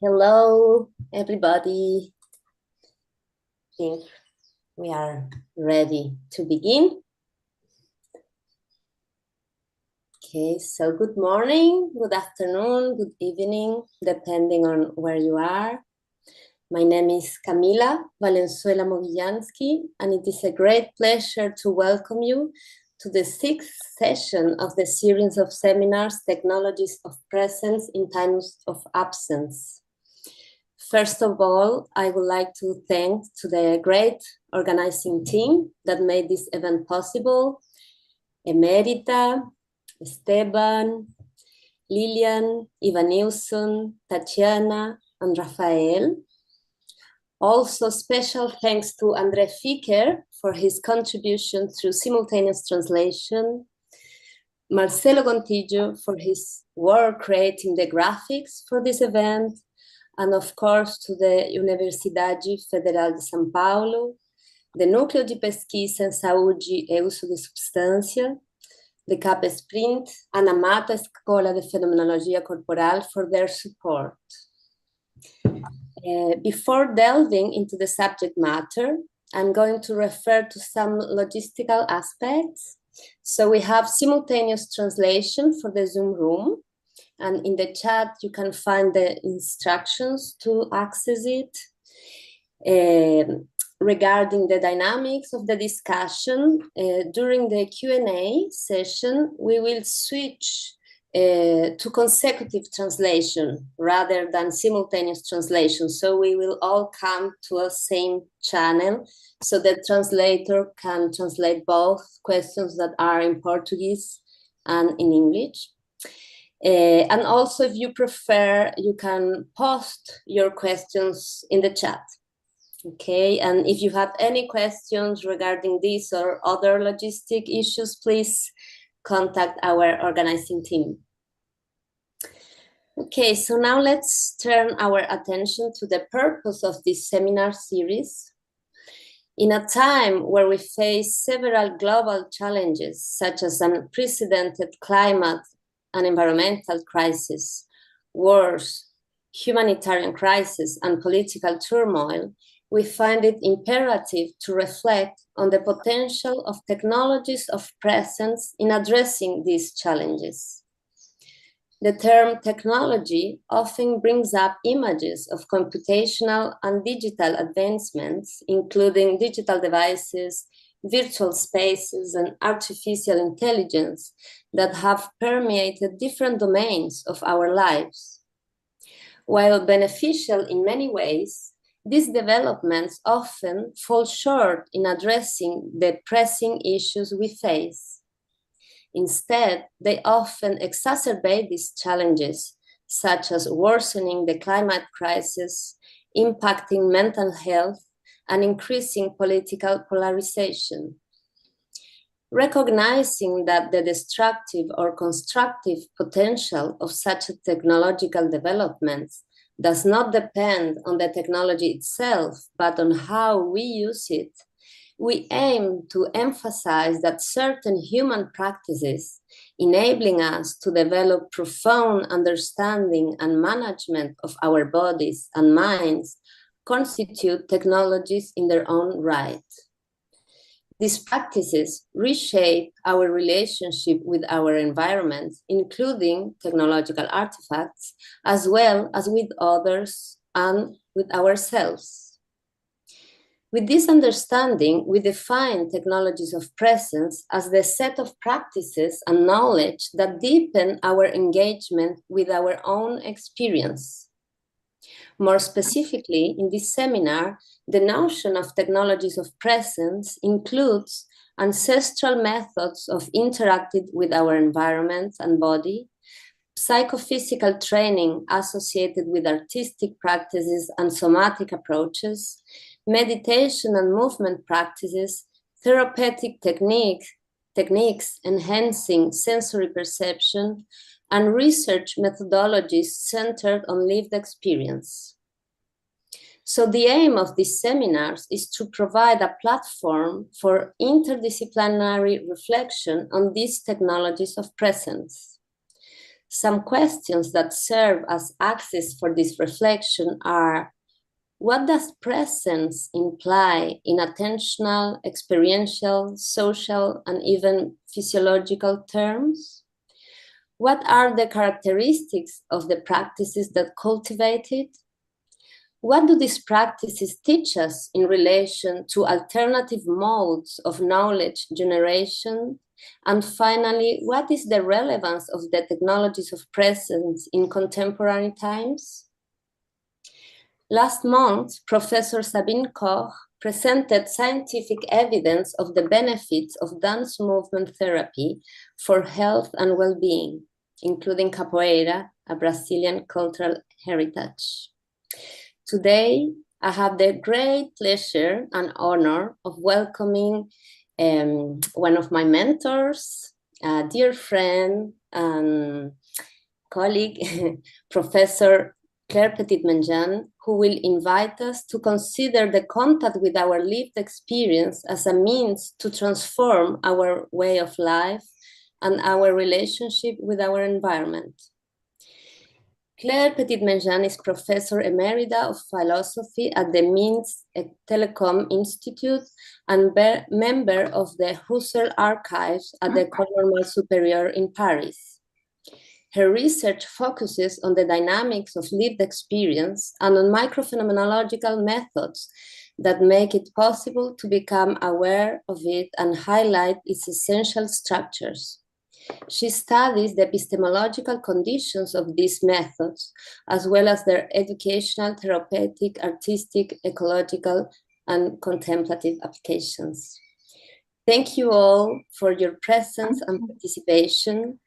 Hello, everybody. I think we are ready to begin. Okay, so good morning, good afternoon, good evening, depending on where you are. My name is Camila Valenzuela Mogillansky, and it is a great pleasure to welcome you to the 6th session of the series of seminars, Technologies of Presence in Times of Absence. First of all, I would like to thank to the great organizing team that made this event possible: Emerita, Esteban, Lilian, Ivan Nilsson, Tatiana, and Rafael. Also, special thanks to André Ficker for his contribution through simultaneous translation, Marcelo Gontijo for his work creating the graphics for this event, and of course to the Universidade Federal de São Paulo, the Núcleo de Pesquisa em Saúde e Uso de Substância, the CAPESprint, and Amata Escola de Fenomenologia Corporal for their support. Before delving into the subject matter, I'm going to refer to some logistical aspects. So we have simultaneous translation for the Zoom room, and in the chat you can find the instructions to access it. Regarding the dynamics of the discussion, during the Q&A session, we will switch to consecutive translation rather than simultaneous translation. So we will all come to a same channel so the translator can translate both questions that are in Portuguese and in English. And also, if you prefer, you can post your questions in the chat. Okay, and if you have any questions regarding this or other logistic issues, please contact our organizing team. Okay, so now let's turn our attention to the purpose of this seminar series. In a time where we face several global challenges, such as unprecedented climate and environmental crisis, wars, humanitarian crisis, and political turmoil, we find it imperative to reflect on the potential of technologies of presence in addressing these challenges. The term technology often brings up images of computational and digital advancements, including digital devices, virtual spaces, and artificial intelligence that have permeated different domains of our lives. While beneficial in many ways, these developments often fall short in addressing the pressing issues we face. Instead, they often exacerbate these challenges, such as worsening the climate crisis, impacting mental health, and increasing political polarization. Recognizing that the destructive or constructive potential of such a technological development does not depend on the technology itself, but on how we use it, we aim to emphasize that certain human practices enabling us to develop profound understanding and management of our bodies and minds constitute technologies in their own right. These practices reshape our relationship with our environment, including technological artifacts, as well as with others and with ourselves. With this understanding, we define technologies of presence as the set of practices and knowledge that deepen our engagement with our own experience. More specifically, in this seminar, the notion of technologies of presence includes ancestral methods of interacting with our environment and body, psychophysical training associated with artistic practices and somatic approaches, meditation and movement practices, therapeutic techniques enhancing sensory perception, and research methodologies centered on lived experience. So the aim of these seminars is to provide a platform for interdisciplinary reflection on these technologies of presence. Some questions that serve as axis for this reflection are: what does presence imply in attentional, experiential, social, and even physiological terms? What are the characteristics of the practices that cultivate it? What do these practices teach us in relation to alternative modes of knowledge generation? And finally, what is the relevance of the technologies of presence in contemporary times? Last month, Professor Sabine Koch presented scientific evidence of the benefits of dance movement therapy for health and well-being, including capoeira, a Brazilian cultural heritage. Today, I have the great pleasure and honor of welcoming one of my mentors, a dear friend and colleague, Professor Claire Petitmengin, who will invite us to consider the contact with our lived experience as a means to transform our way of life and our relationship with our environment. Claire Petitmengin is Professor Emerita of Philosophy at the Mines-Télécom Institute and member of the Husserl Archives at the École Normale Supérieure in Paris. Her research focuses on the dynamics of lived experience and on micro-phenomenological methods that make it possible to become aware of it and highlight its essential structures. She studies the epistemological conditions of these methods, as well as their educational, therapeutic, artistic, ecological, and contemplative applications. Thank you all for your presence and participation.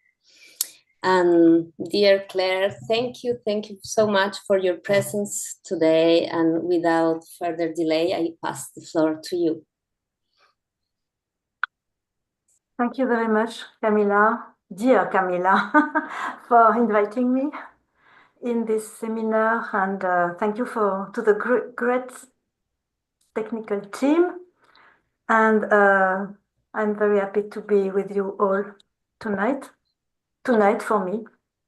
And dear Claire, thank you so much for your presence today. And without further delay, I pass the floor to you. Thank you very much, Camilla, dear Camilla, for inviting me in this seminar, and thank you to the great technical team. And I'm very happy to be with you all tonight. Tonight for me,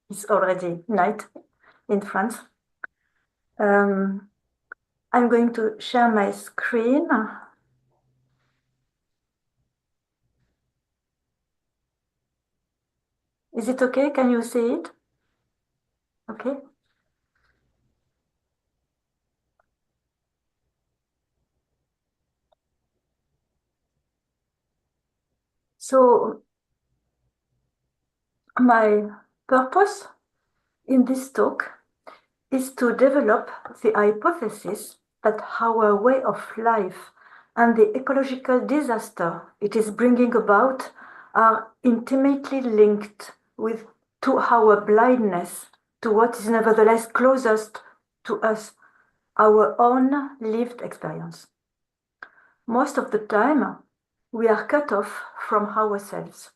it's already night in France. I'm going to share my screen. Is it okay? Can you see it? Okay. So my purpose in this talk is to develop the hypothesis that our way of life and the ecological disaster it is bringing about are intimately linked to our blindness to what is nevertheless closest to us, our own lived experience. Most of the time, we are cut off from ourselves,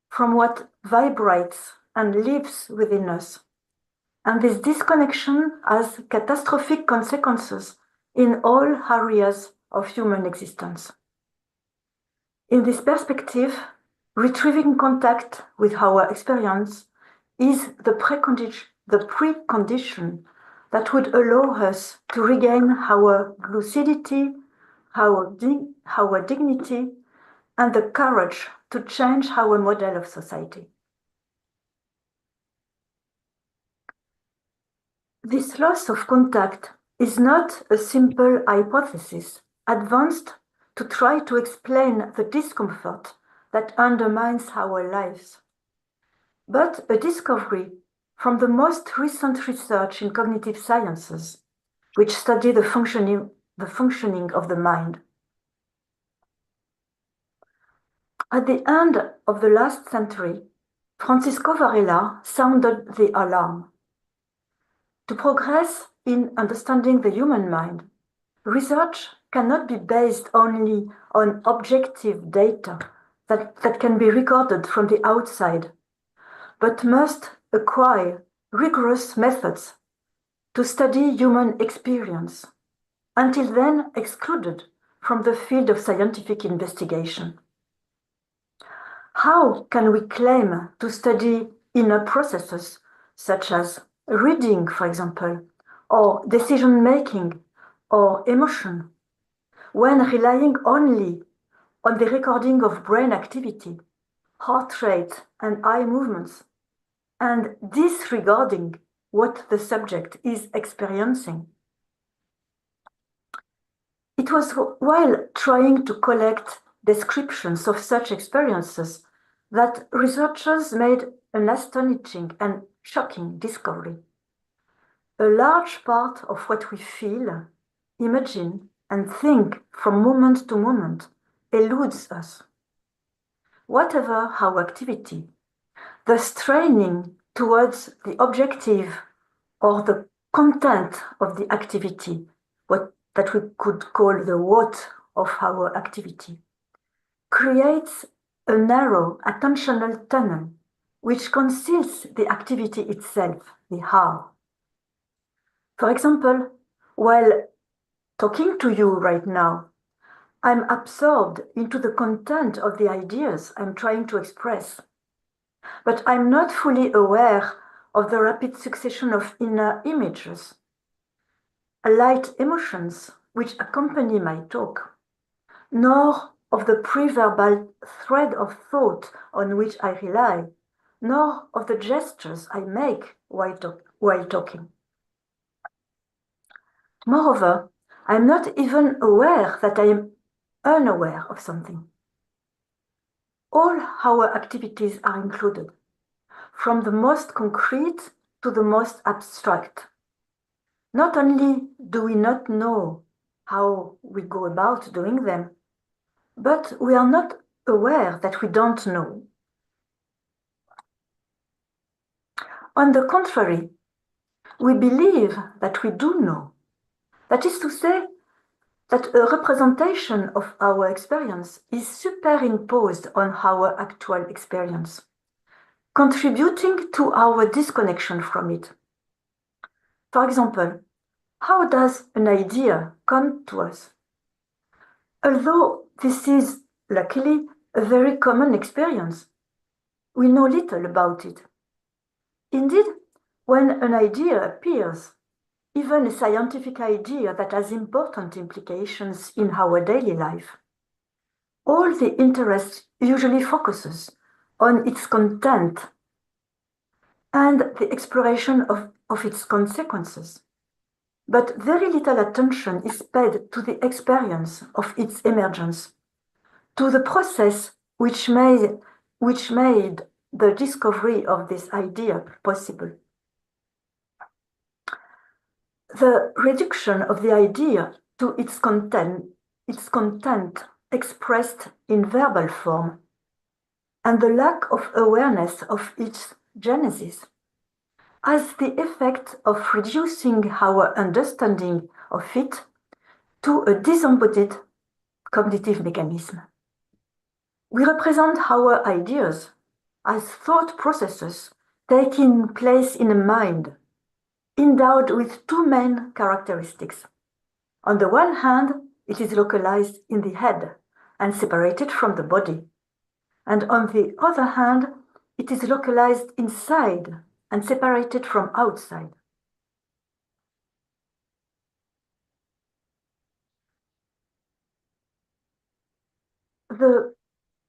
from what vibrates and lives within us. And this disconnection has catastrophic consequences in all areas of human existence. In this perspective, retrieving contact with our experience is the precondition that would allow us to regain our lucidity, our dignity, and the courage to change our model of society. This loss of contact is not a simple hypothesis advanced to try to explain the discomfort that undermines our lives, but a discovery from the most recent research in cognitive sciences, which study the functioning of the mind. At the end of the last century, Francisco Varela sounded the alarm. To progress in understanding the human mind, research cannot be based only on objective data that can be recorded from the outside, but must acquire rigorous methods to study human experience, until then excluded from the field of scientific investigation. How can we claim to study inner processes, such as reading, for example, or decision-making, or emotion, when relying only on the recording of brain activity, heart rate, and eye movements, and disregarding what the subject is experiencing. It was while trying to collect descriptions of such experiences that researchers made an astonishing and shocking discovery. A large part of what we feel, imagine, and think from moment to moment eludes us. Whatever our activity, the straining towards the objective or the content of the activity, that we could call the what of our activity, creates a narrow attentional tunnel which conceals the activity itself, the how. For example, while talking to you right now, I'm absorbed into the content of the ideas I'm trying to express, but I'm not fully aware of the rapid succession of inner images, light emotions which accompany my talk, nor of the pre-verbal thread of thought on which I rely, nor of the gestures I make while talking. Moreover, I'm not even aware that I am unaware of something. All our activities are included, from the most concrete to the most abstract. Not only do we not know how we go about doing them, but we are not aware that we don't know. On the contrary, we believe that we do know. That is to say, that a representation of our experience is superimposed on our actual experience, contributing to our disconnection from it. For example, how does an idea come to us? Although this is, luckily, a very common experience, we know little about it. Indeed, when an idea appears, even a scientific idea that has important implications in our daily life, all the interest usually focuses on its content and the exploration of its consequences. But very little attention is paid to the experience of its emergence, to the process which made the discovery of this idea possible. The reduction of the idea to its content expressed in verbal form, and the lack of awareness of its genesis has the effect of reducing our understanding of it to a disembodied cognitive mechanism. We represent our ideas as thought processes taking place in a mind, endowed with two main characteristics. On the one hand, it is localized in the head and separated from the body. And on the other hand, it is localized inside and separated from outside. The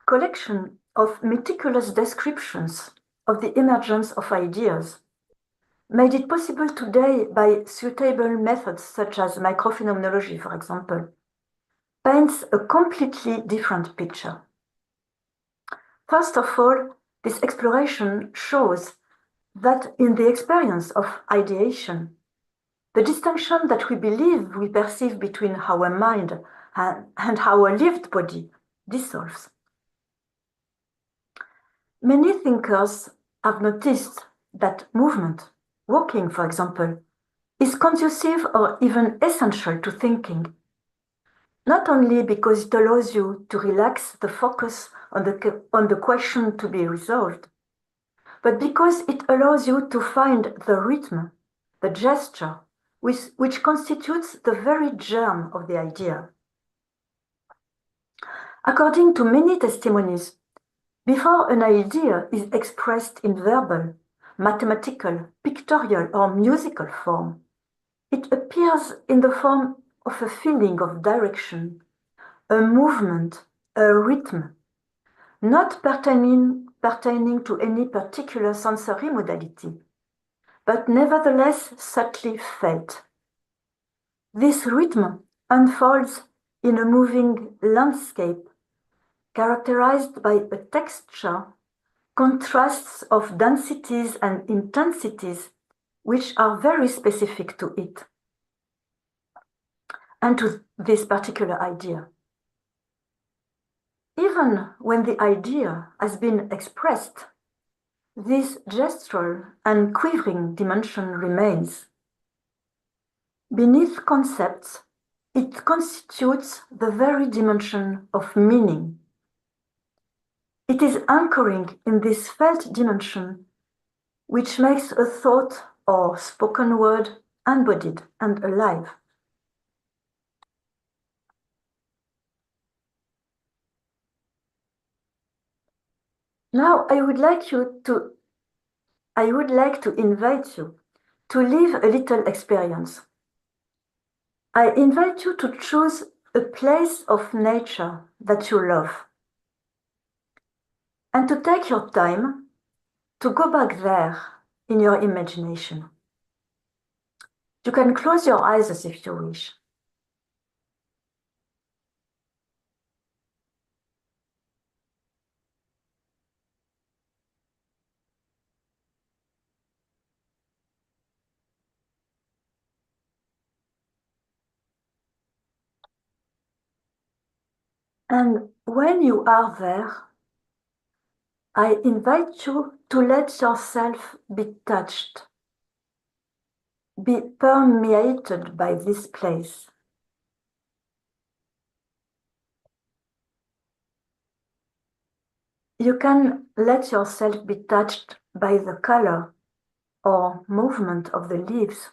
collection of meticulous descriptions of the emergence of ideas made it possible today by suitable methods such as micro-phenomenology, for example, paints a completely different picture. First of all, this exploration shows that in the experience of ideation, the distinction that we believe we perceive between our mind and our lived body dissolves. Many thinkers have noticed that movement, walking, for example, is conducive or even essential to thinking, not only because it allows you to relax the focus on the question to be resolved, but because it allows you to find the rhythm, the gesture, which constitutes the very germ of the idea. According to many testimonies, before an idea is expressed in verbal, mathematical, pictorial, or musical form. It appears in the form of a feeling of direction, a movement, a rhythm, not pertaining to any particular sensory modality, but nevertheless subtly felt. This rhythm unfolds in a moving landscape characterized by a texture, contrasts of densities and intensities which are very specific to it and to this particular idea. Even when the idea has been expressed, this gestural and quivering dimension remains. Beneath concepts, it constitutes the very dimension of meaning. It is anchoring in this felt dimension which makes a thought or spoken word embodied and alive. Now I would like to invite you to live a little experience. I invite you to choose a place of nature that you love and to take your time to go back there in your imagination. You can close your eyes if you wish. And when you are there, I invite you to let yourself be touched, be permeated by this place. You can let yourself be touched by the color or movement of the leaves,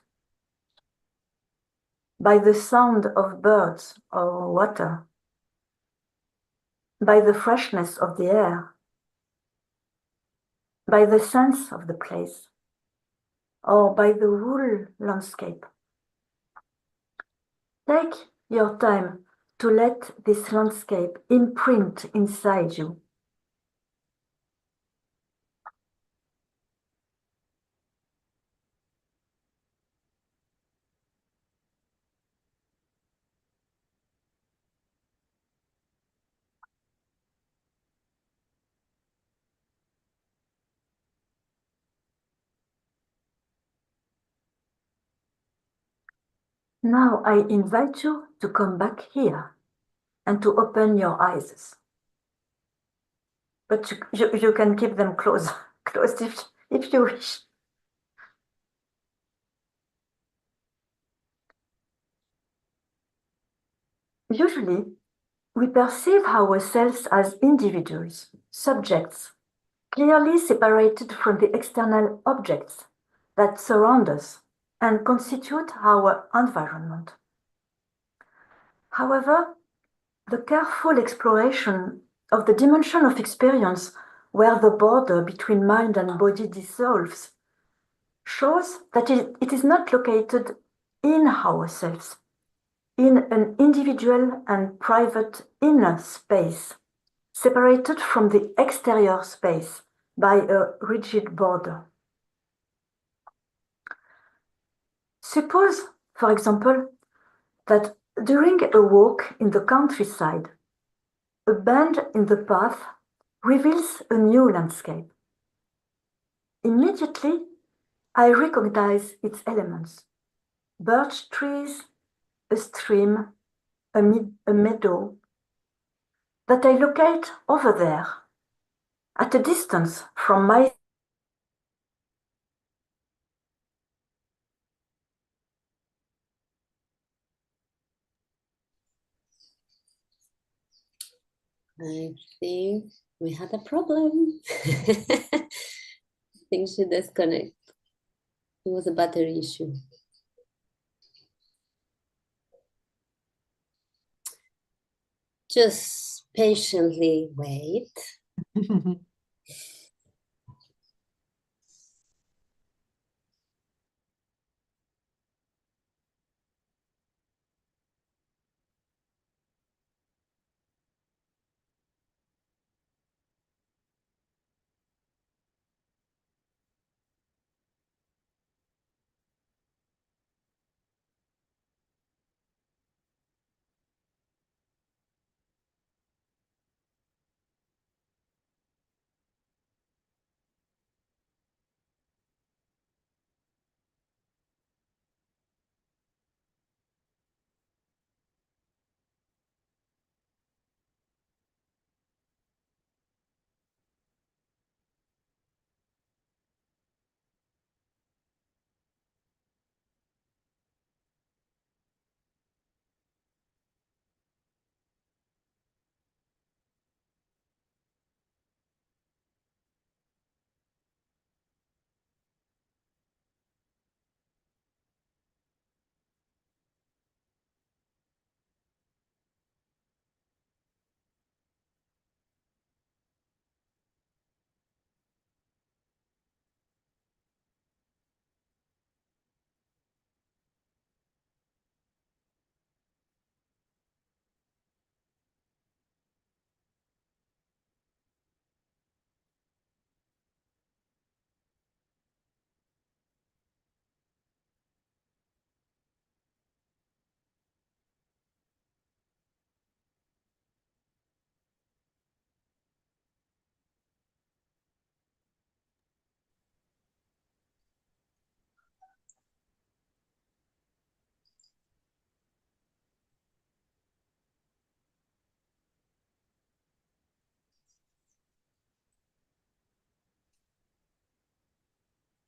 by the sound of birds or water, by the freshness of the air, by the sense of the place, or by the whole landscape. Take your time to let this landscape imprint inside you. Now I invite you to come back here and to open your eyes. But you can keep them closed if you wish. Usually, we perceive ourselves as individuals, subjects, clearly separated from the external objects that surround us and constitute our environment. However, the careful exploration of the dimension of experience where the border between mind and body dissolves shows that it is not located in ourselves, in an individual and private inner space, separated from the exterior space by a rigid border. Suppose, for example, that during a walk in the countryside, a bend in the path reveals a new landscape. Immediately, I recognize its elements: birch trees, a stream, a meadow, that I locate over there, at a distance from my I think we had a problem. I think she disconnected. It was a battery issue. Just patiently wait.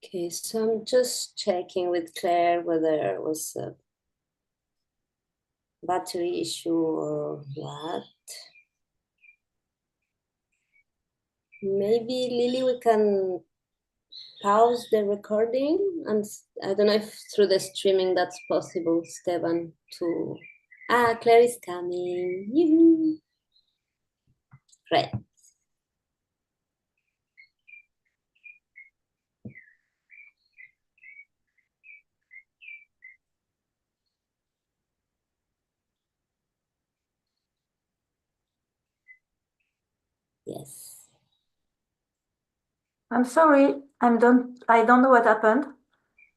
Okay, so I'm just checking with Claire whether it was a battery issue or what. Maybe, Lily, we can pause the recording, and I don't know if through the streaming that's possible, Steban, to... Ah, Claire is coming. Yoo-hoo. Great. Yes. I'm sorry, I don't know what happened.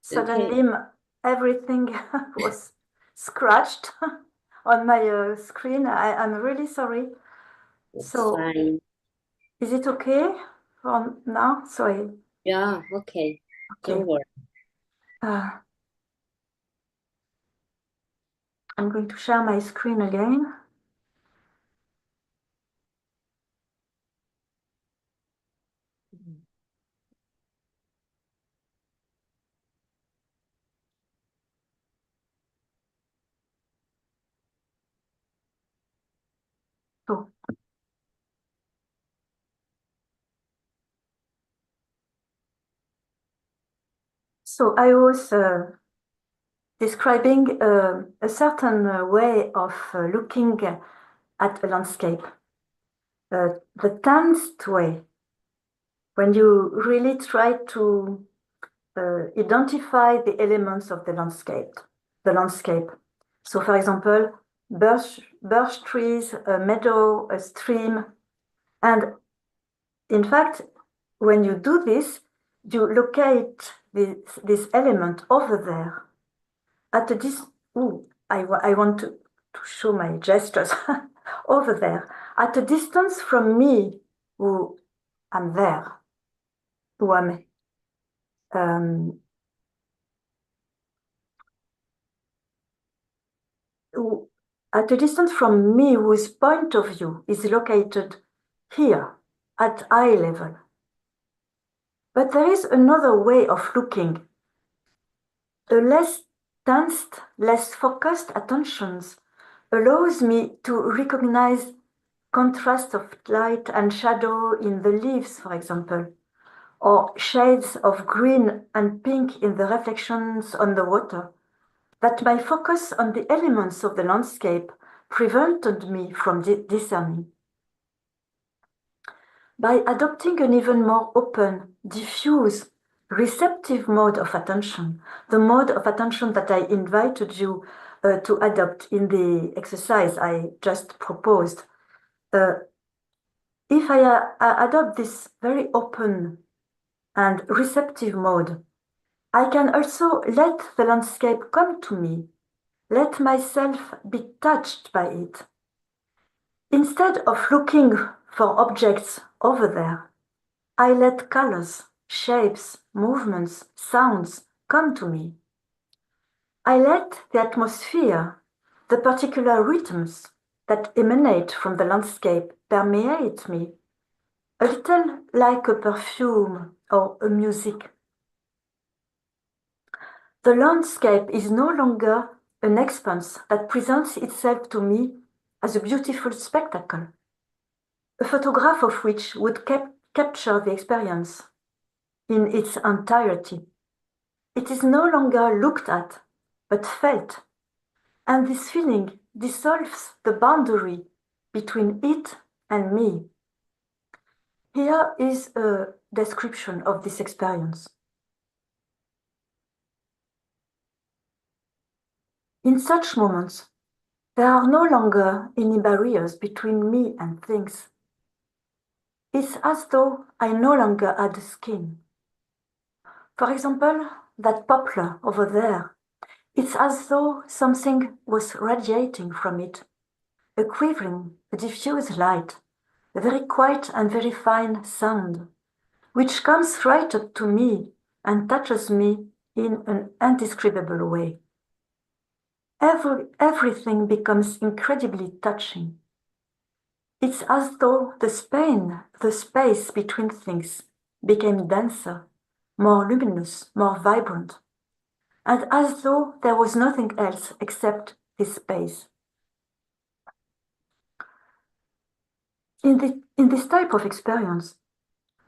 Suddenly, Okay. everything was scratched on my screen. I'm really sorry. It's So, fine. is it okay for now? Sorry. Yeah, okay. Okay. Don't worry. I'm going to share my screen again. So I was describing a certain way of looking at a landscape. The tensed way, when you really try to identify the elements of the landscape. So for example, birch trees, a meadow, a stream. And in fact, when you do this, you locate this element over there at a I want to show my gestures over there at a distance from me who am there, who am who, at a distance from me whose point of view is located here at eye level. But there is another way of looking. A less tensed, less focused attentions allows me to recognize contrast of light and shadow in the leaves, for example, or shades of green and pink in the reflections on the water, that my focus on the elements of the landscape prevented me from discerning. By adopting an even more open, diffuse, receptive mode of attention, the mode of attention that I invited you to adopt in the exercise I just proposed, if I adopt this very open and receptive mode, I can also let the landscape come to me, let myself be touched by it. Instead of looking for objects over there, I let colors, shapes, movements, sounds come to me. I let the atmosphere, the particular rhythms that emanate from the landscape permeate me, a little like a perfume or a music. The landscape is no longer an expanse that presents itself to me as a beautiful spectacle, a photograph of which would capture the experience in its entirety. It is no longer looked at, but felt, and this feeling dissolves the boundary between it and me. Here is a description of this experience. In such moments, there are no longer any barriers between me and things. It's as though I no longer had a skin. For example, that poplar over there, it's as though something was radiating from it, a quivering, a diffuse light, a very quiet and very fine sound, which comes right up to me and touches me in an indescribable way. Everything becomes incredibly touching. It's as though the space between things became denser, more luminous, more vibrant, and as though there was nothing else except this space. In this type of experience,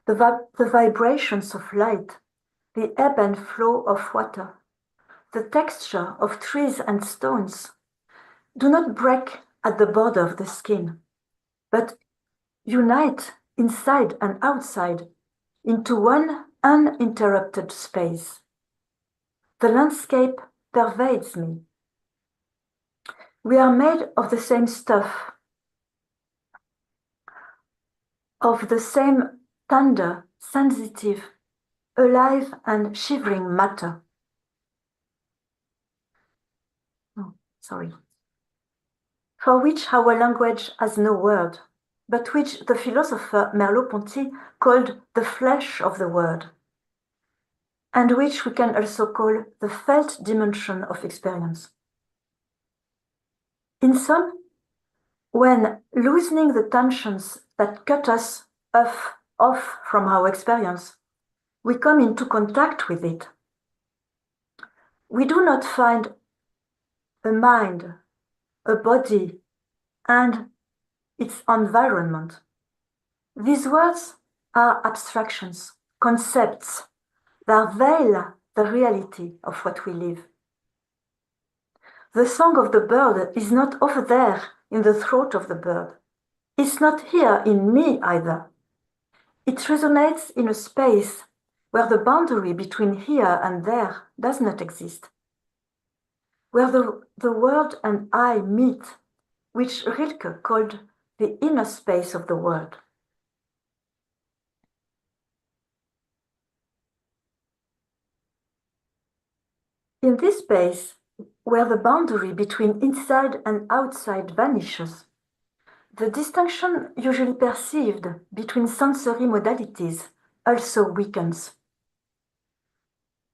the vibrations of light, the ebb and flow of water, the texture of trees and stones do not break at the border of the skin, but unite inside and outside into one uninterrupted space. The landscape pervades me. We are made of the same stuff, of the same tender, sensitive, alive and shivering matter. For which our language has no word, but which the philosopher Merleau-Ponty called the flesh of the word, and which we can also call the felt dimension of experience. In sum, when loosening the tensions that cut us off from our experience, we come into contact with it. We do not find a mind, a body, and its environment. These words are abstractions, concepts that veil the reality of what we live. The song of the bird is not over there in the throat of the bird. It's not here in me either. It resonates in a space where the boundary between here and there does not exist, where the world and I meet, which Rilke called the inner space of the world. In this space, where the boundary between inside and outside vanishes, the distinction usually perceived between sensory modalities also weakens.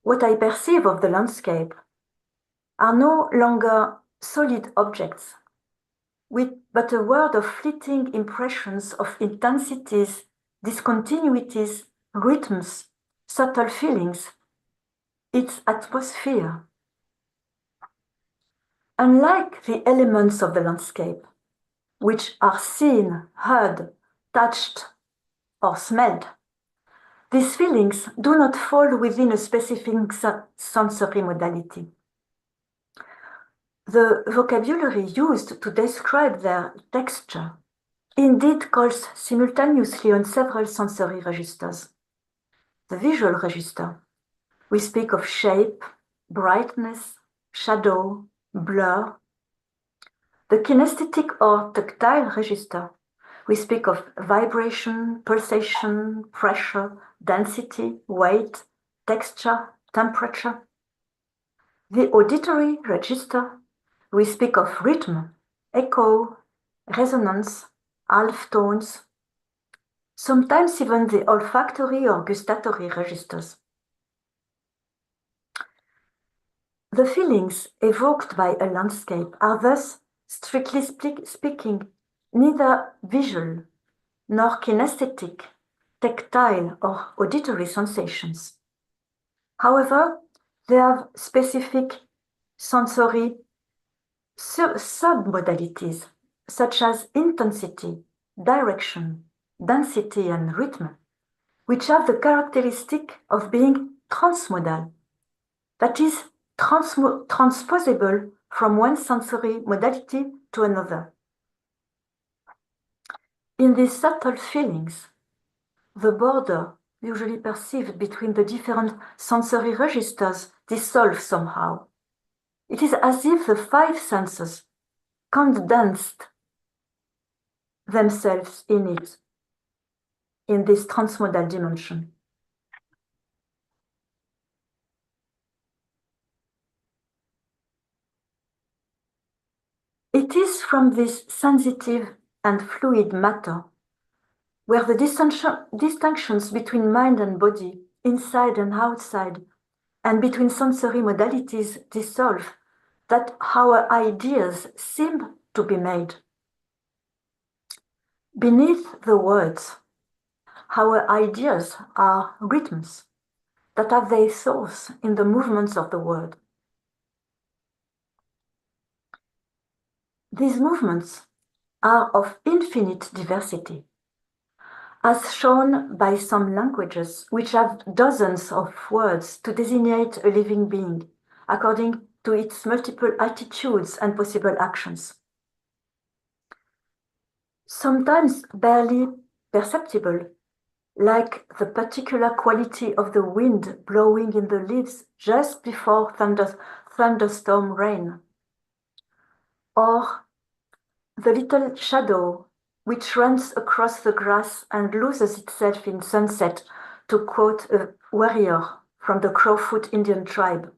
What I perceive of the landscape are no longer solid objects, but a world of fleeting impressions of intensities, discontinuities, rhythms, subtle feelings, its atmosphere. Unlike the elements of the landscape, which are seen, heard, touched, or smelled, these feelings do not fall within a specific sensory modality. The vocabulary used to describe their texture indeed calls simultaneously on several sensory registers. The visual register, we speak of shape, brightness, shadow, blur. The kinesthetic or tactile register, we speak of vibration, pulsation, pressure, density, weight, texture, temperature. The auditory register, we speak of rhythm, echo, resonance, half tones, sometimes even the olfactory or gustatory registers. The feelings evoked by a landscape are thus, strictly speaking, neither visual nor kinesthetic, tactile or auditory sensations. However, they have specific sensory submodalities such as intensity, direction, density, and rhythm, which have the characteristic of being transmodal, that is, transposable from one sensory modality to another. In these subtle feelings, the border usually perceived between the different sensory registers dissolves somehow. It is as if the five senses condensed themselves in it, in this transmodal dimension. It is from this sensitive and fluid matter, where the distinctions between mind and body, inside and outside, and between sensory modalities dissolve, that our ideas seem to be made. Beneath the words, our ideas are rhythms, that have their source in the movements of the world. These movements are of infinite diversity, as shown by some languages which have dozens of words to designate a living being, according to its multiple attitudes and possible actions. Sometimes barely perceptible, like the particular quality of the wind blowing in the leaves just before thunderstorm rain, or the little shadow which runs across the grass and loses itself in sunset, to quote a warrior from the Crowfoot Indian tribe.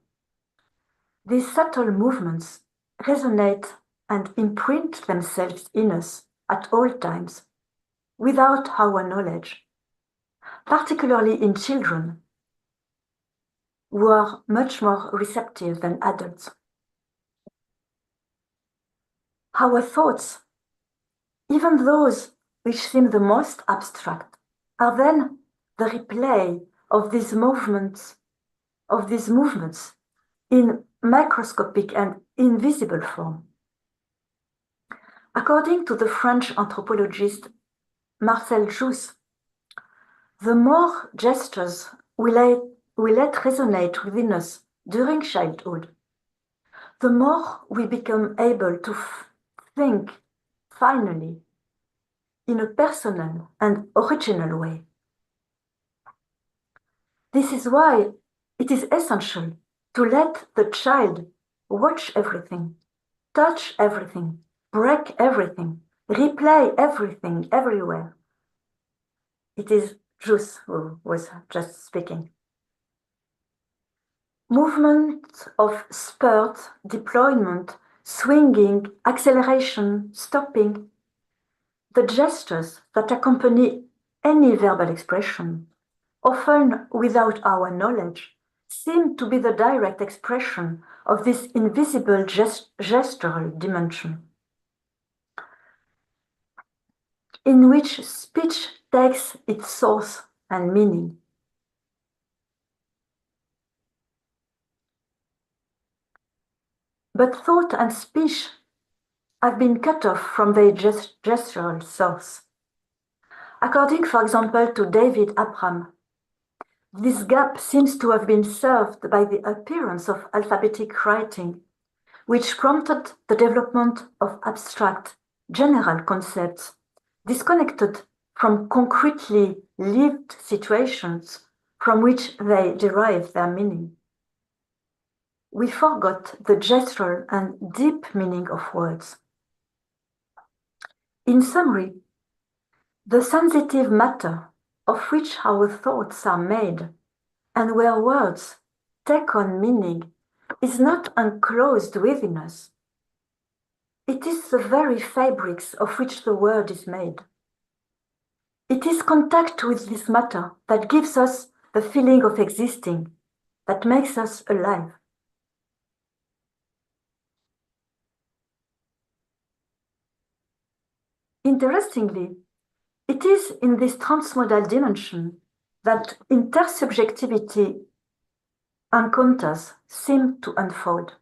These subtle movements resonate and imprint themselves in us at all times, without our knowledge, particularly in children, who are much more receptive than adults. Our thoughts, even those which seem the most abstract, are then the replay of these movements in microscopic and invisible form. According to the French anthropologist Marcel Jousse, the more gestures we let resonate within us during childhood, the more we become able to think finally in a personal and original way. This is why it is essential to let the child watch everything, touch everything, break everything, replay everything everywhere. It is Jousse who was just speaking. Movement of spurt, deployment, swinging, acceleration, stopping, the gestures that accompany any verbal expression, often without our knowledge, seem to be the direct expression of this invisible gestural dimension, in which speech takes its source and meaning. But thought and speech have been cut off from their gestural source. According, for example, to David Abram, this gap seems to have been served by the appearance of alphabetic writing, which prompted the development of abstract, general concepts, disconnected from concretely lived situations from which they derive their meaning. We forgot the gestural and deep meaning of words. In summary, the sensitive matter of which our thoughts are made and where words take on meaning is not enclosed within us. It is the very fabrics of which the word is made. It is contact with this matter that gives us the feeling of existing, that makes us alive. Interestingly, it is in this transmodal dimension that intersubjectivity encounters seem to unfold.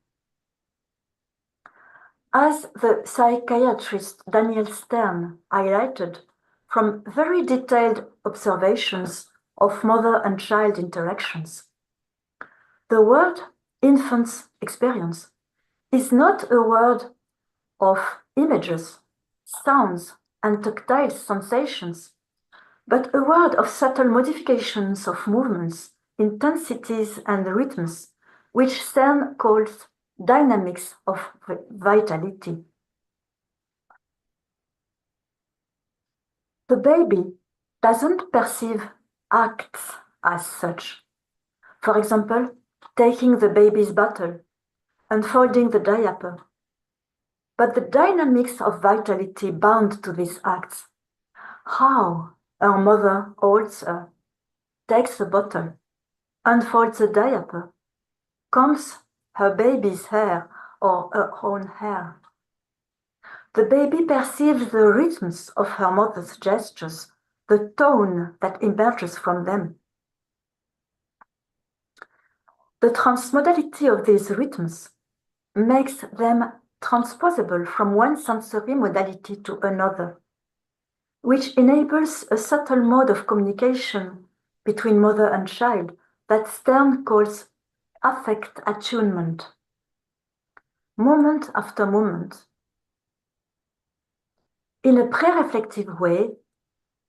As the psychiatrist Daniel Stern highlighted from very detailed observations of mother and child interactions, the word infant's experience is not a word of images, sounds, and tactile sensations, but a word of subtle modifications of movements, intensities, and rhythms, which Stern calls dynamics of vitality. The baby doesn't perceive acts as such. For example, taking the baby's bottle, unfolding the diaper. But the dynamics of vitality bound to these acts, how her mother holds her, takes the bottle, unfolds the diaper, combs her baby's hair or her own hair. The baby perceives the rhythms of her mother's gestures, the tone that emerges from them. The transmodality of these rhythms makes them transposable from one sensory modality to another, which enables a subtle mode of communication between mother and child that Stern calls affect attunement, moment after moment. In a pre-reflective way,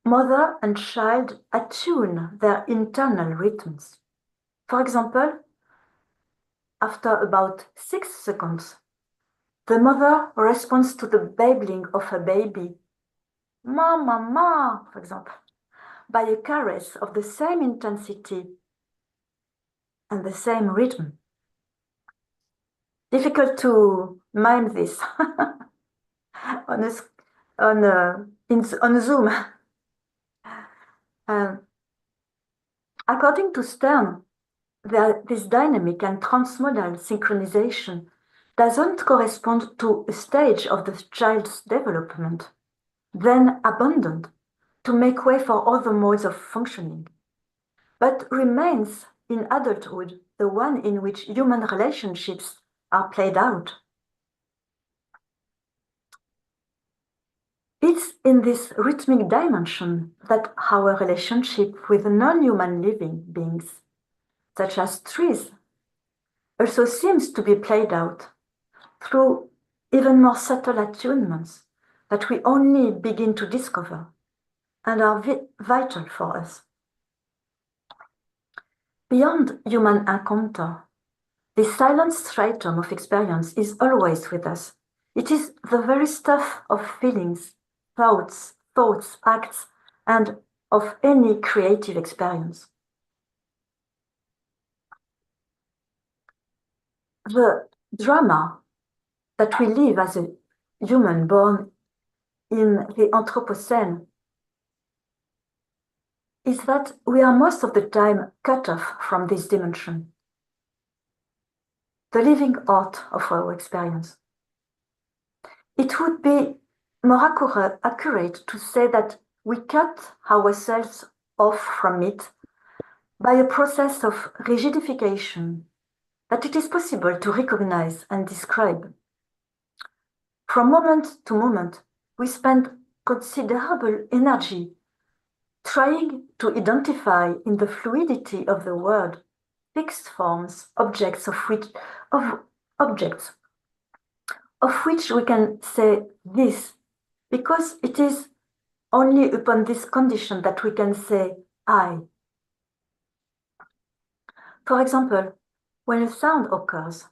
mother and child attune their internal rhythms. For example, after about 6 seconds, the mother responds to the babbling of her baby, ma, ma, ma, for example, by a caress of the same intensity and the same rhythm. Difficult to mime this on Zoom. According to Stern, this dynamic and transmodal synchronization doesn't correspond to a stage of the child's development, then abandoned to make way for other modes of functioning, but remains in adulthood the one in which human relationships are played out. It's in this rhythmic dimension that our relationship with non-human living beings, such as trees, also seems to be played out through even more subtle attunements that we only begin to discover and are vital for us. Beyond human encounter, this silent stratum of experience is always with us. It is the very stuff of feelings, thoughts, acts, and of any creative experience. The drama that we live as a human born in the Anthropocene is that we are most of the time cut off from this dimension, the living art of our experience. It would be more accurate to say that we cut ourselves off from it by a process of rigidification that it is possible to recognize and describe. From moment to moment, we spend considerable energy trying to identify in the fluidity of the world fixed forms, objects of which we can say this, because it is only upon this condition that we can say I. For example, when a sound occurs,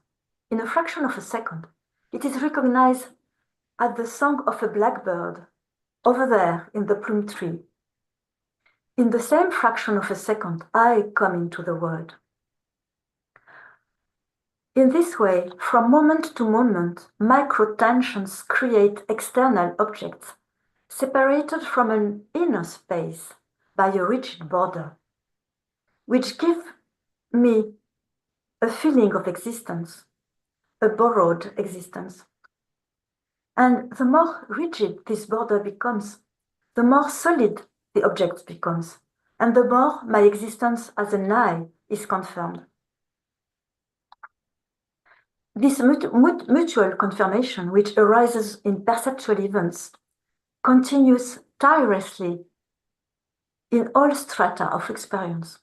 in a fraction of a second, it is recognized as the song of a blackbird over there in the plum tree. In the same fraction of a second, I come into the world. In this way, from moment to moment, micro-tensions create external objects separated from an inner space by a rigid border, which give me a feeling of existence, a borrowed existence. And the more rigid this border becomes, the more solid the object becomes, and the more my existence as an I is confirmed. This mutual confirmation, which arises in perceptual events, continues tirelessly in all strata of experience.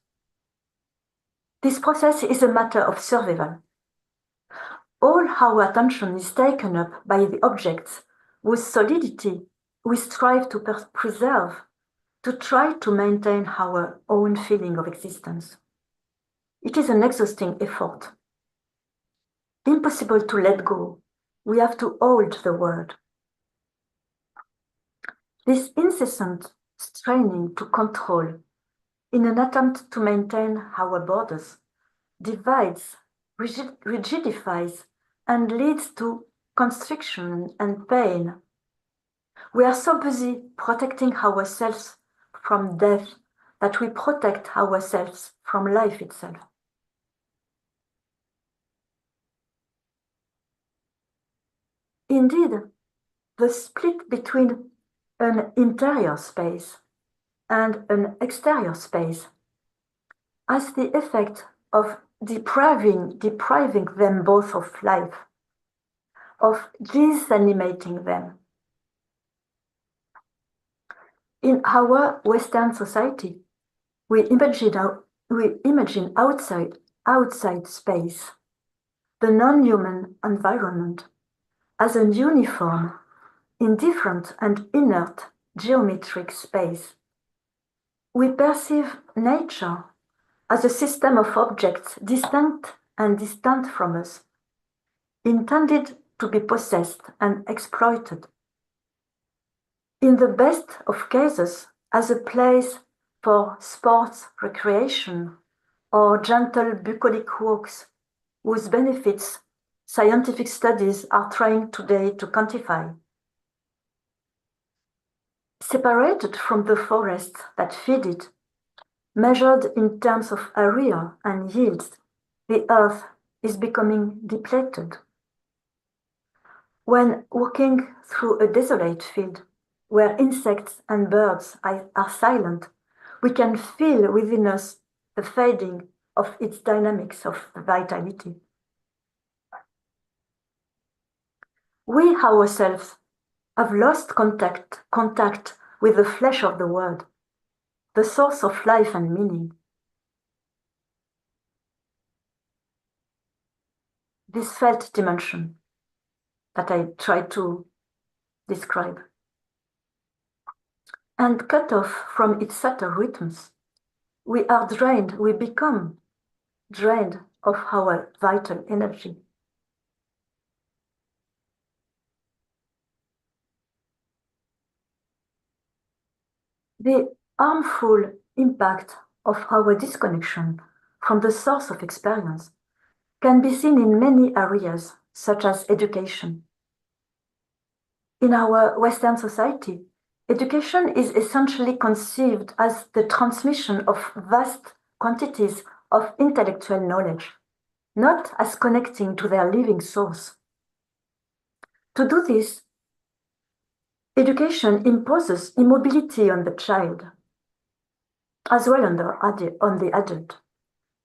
This process is a matter of survival. All our attention is taken up by the objects whose solidity we strive to preserve, to try to maintain our own feeling of existence. It is an exhausting effort. Impossible to let go. We have to hold the word. This incessant straining to control in an attempt to maintain our borders divides, rigidifies, and leads to constriction and pain. We are so busy protecting ourselves from death that we protect ourselves from life itself. Indeed, the split between an interior space and an exterior space has the effect of depriving them both of life, of disanimating them. In our Western society, we imagine outside space, the non-human environment, as an uniform, indifferent and inert geometric space. We perceive nature as a system of objects distinct and distant from us, intended to be possessed and exploited. In the best of cases, as a place for sports, recreation, or gentle bucolic walks, whose benefits scientific studies are trying today to quantify. Separated from the forests that feed it, measured in terms of area and yields, the earth is becoming depleted. When walking through a desolate field, where insects and birds are silent, we can feel within us the fading of its dynamics of vitality. We ourselves have lost contact with the flesh of the world, the source of life and meaning. This felt dimension that I tried to describe. And cut off from its subtle rhythms, we become drained of our vital energy. The harmful impact of our disconnection from the source of experience can be seen in many areas, such as education. In our Western society, education is essentially conceived as the transmission of vast quantities of intellectual knowledge, not as connecting to their living source. To do this, education imposes immobility on the child, as well on the adult,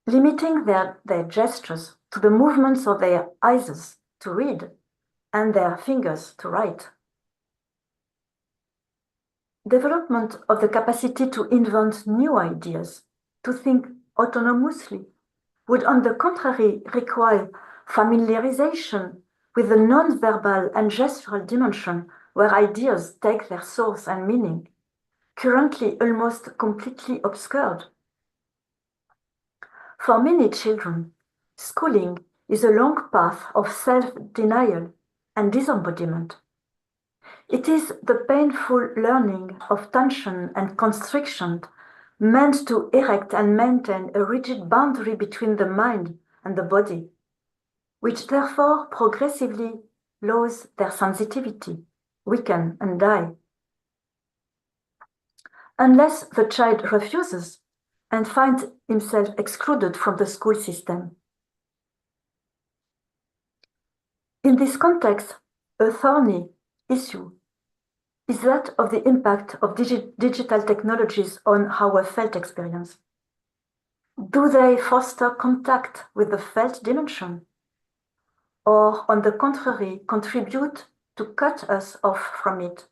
limiting their gestures to the movements of their eyes to read and their fingers to write. Development of the capacity to invent new ideas, to think autonomously, would on the contrary require familiarization with the non-verbal and gestural dimension where ideas take their source and meaning, currently almost completely obscured. For many children, schooling is a long path of self-denial and disembodiment. It is the painful learning of tension and constriction meant to erect and maintain a rigid boundary between the mind and the body, which therefore progressively lose their sensitivity, weaken and die. Unless the child refuses and finds himself excluded from the school system. In this context, a thorny issue is that of the impact of digital technologies on our felt experience. Do they foster contact with the felt dimension? Or, on the contrary, contribute to cut us off from it?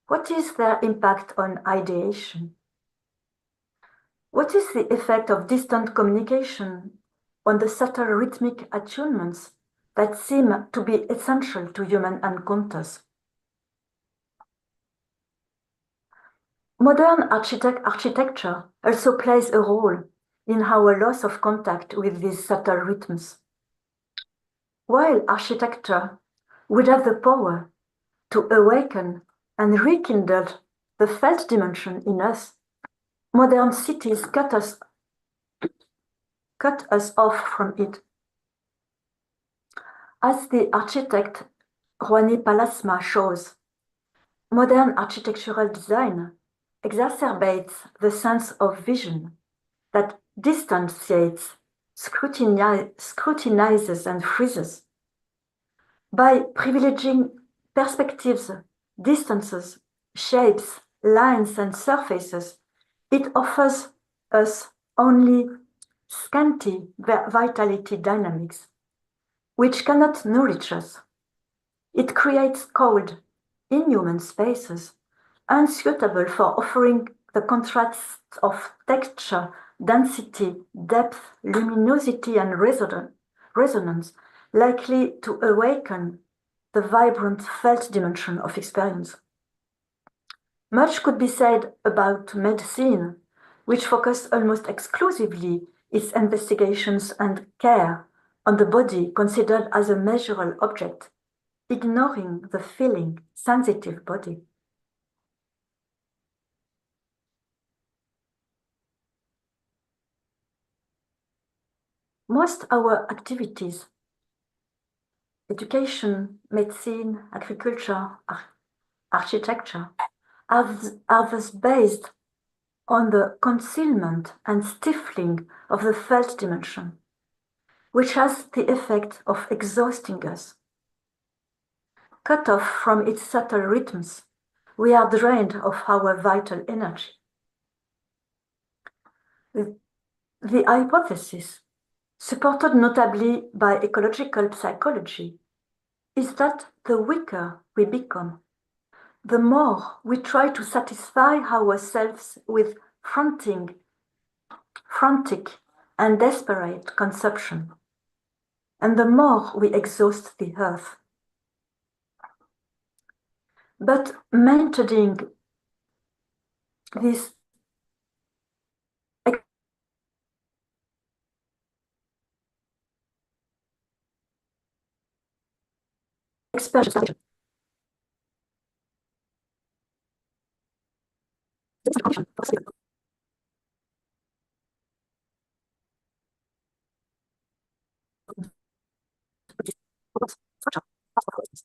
What is their impact on ideation? What is the effect of distant communication on the subtle rhythmic attunements that seem to be essential to human encounters? Modern architecture also plays a role in our loss of contact with these subtle rhythms. While architecture would have the power to awaken and rekindle the felt dimension in us, modern cities cut us off from it. As the architect Juani Palasma shows, modern architectural design exacerbates the sense of vision that distantiates, scrutinizes, and freezes. By privileging perspectives, distances, shapes, lines, and surfaces, it offers us only scanty vitality dynamics, which cannot nourish us. It creates cold, inhuman spaces, unsuitable for offering the contrasts of texture, density, depth, luminosity, and resonance, likely to awaken the vibrant felt dimension of experience. Much could be said about medicine, which focus almost exclusively its investigations and care on the body considered as a measurable object, ignoring the feeling, sensitive body. Most our activities, education, medicine, agriculture, architecture, are thus based on the concealment and stifling of the felt dimension, which has the effect of exhausting us. Cut off from its subtle rhythms, we are drained of our vital energy. The hypothesis, supported notably by ecological psychology, is that the weaker we become, the more we try to satisfy ourselves with frantic and desperate consumption, and the more we exhaust the earth. But maintaining this experiential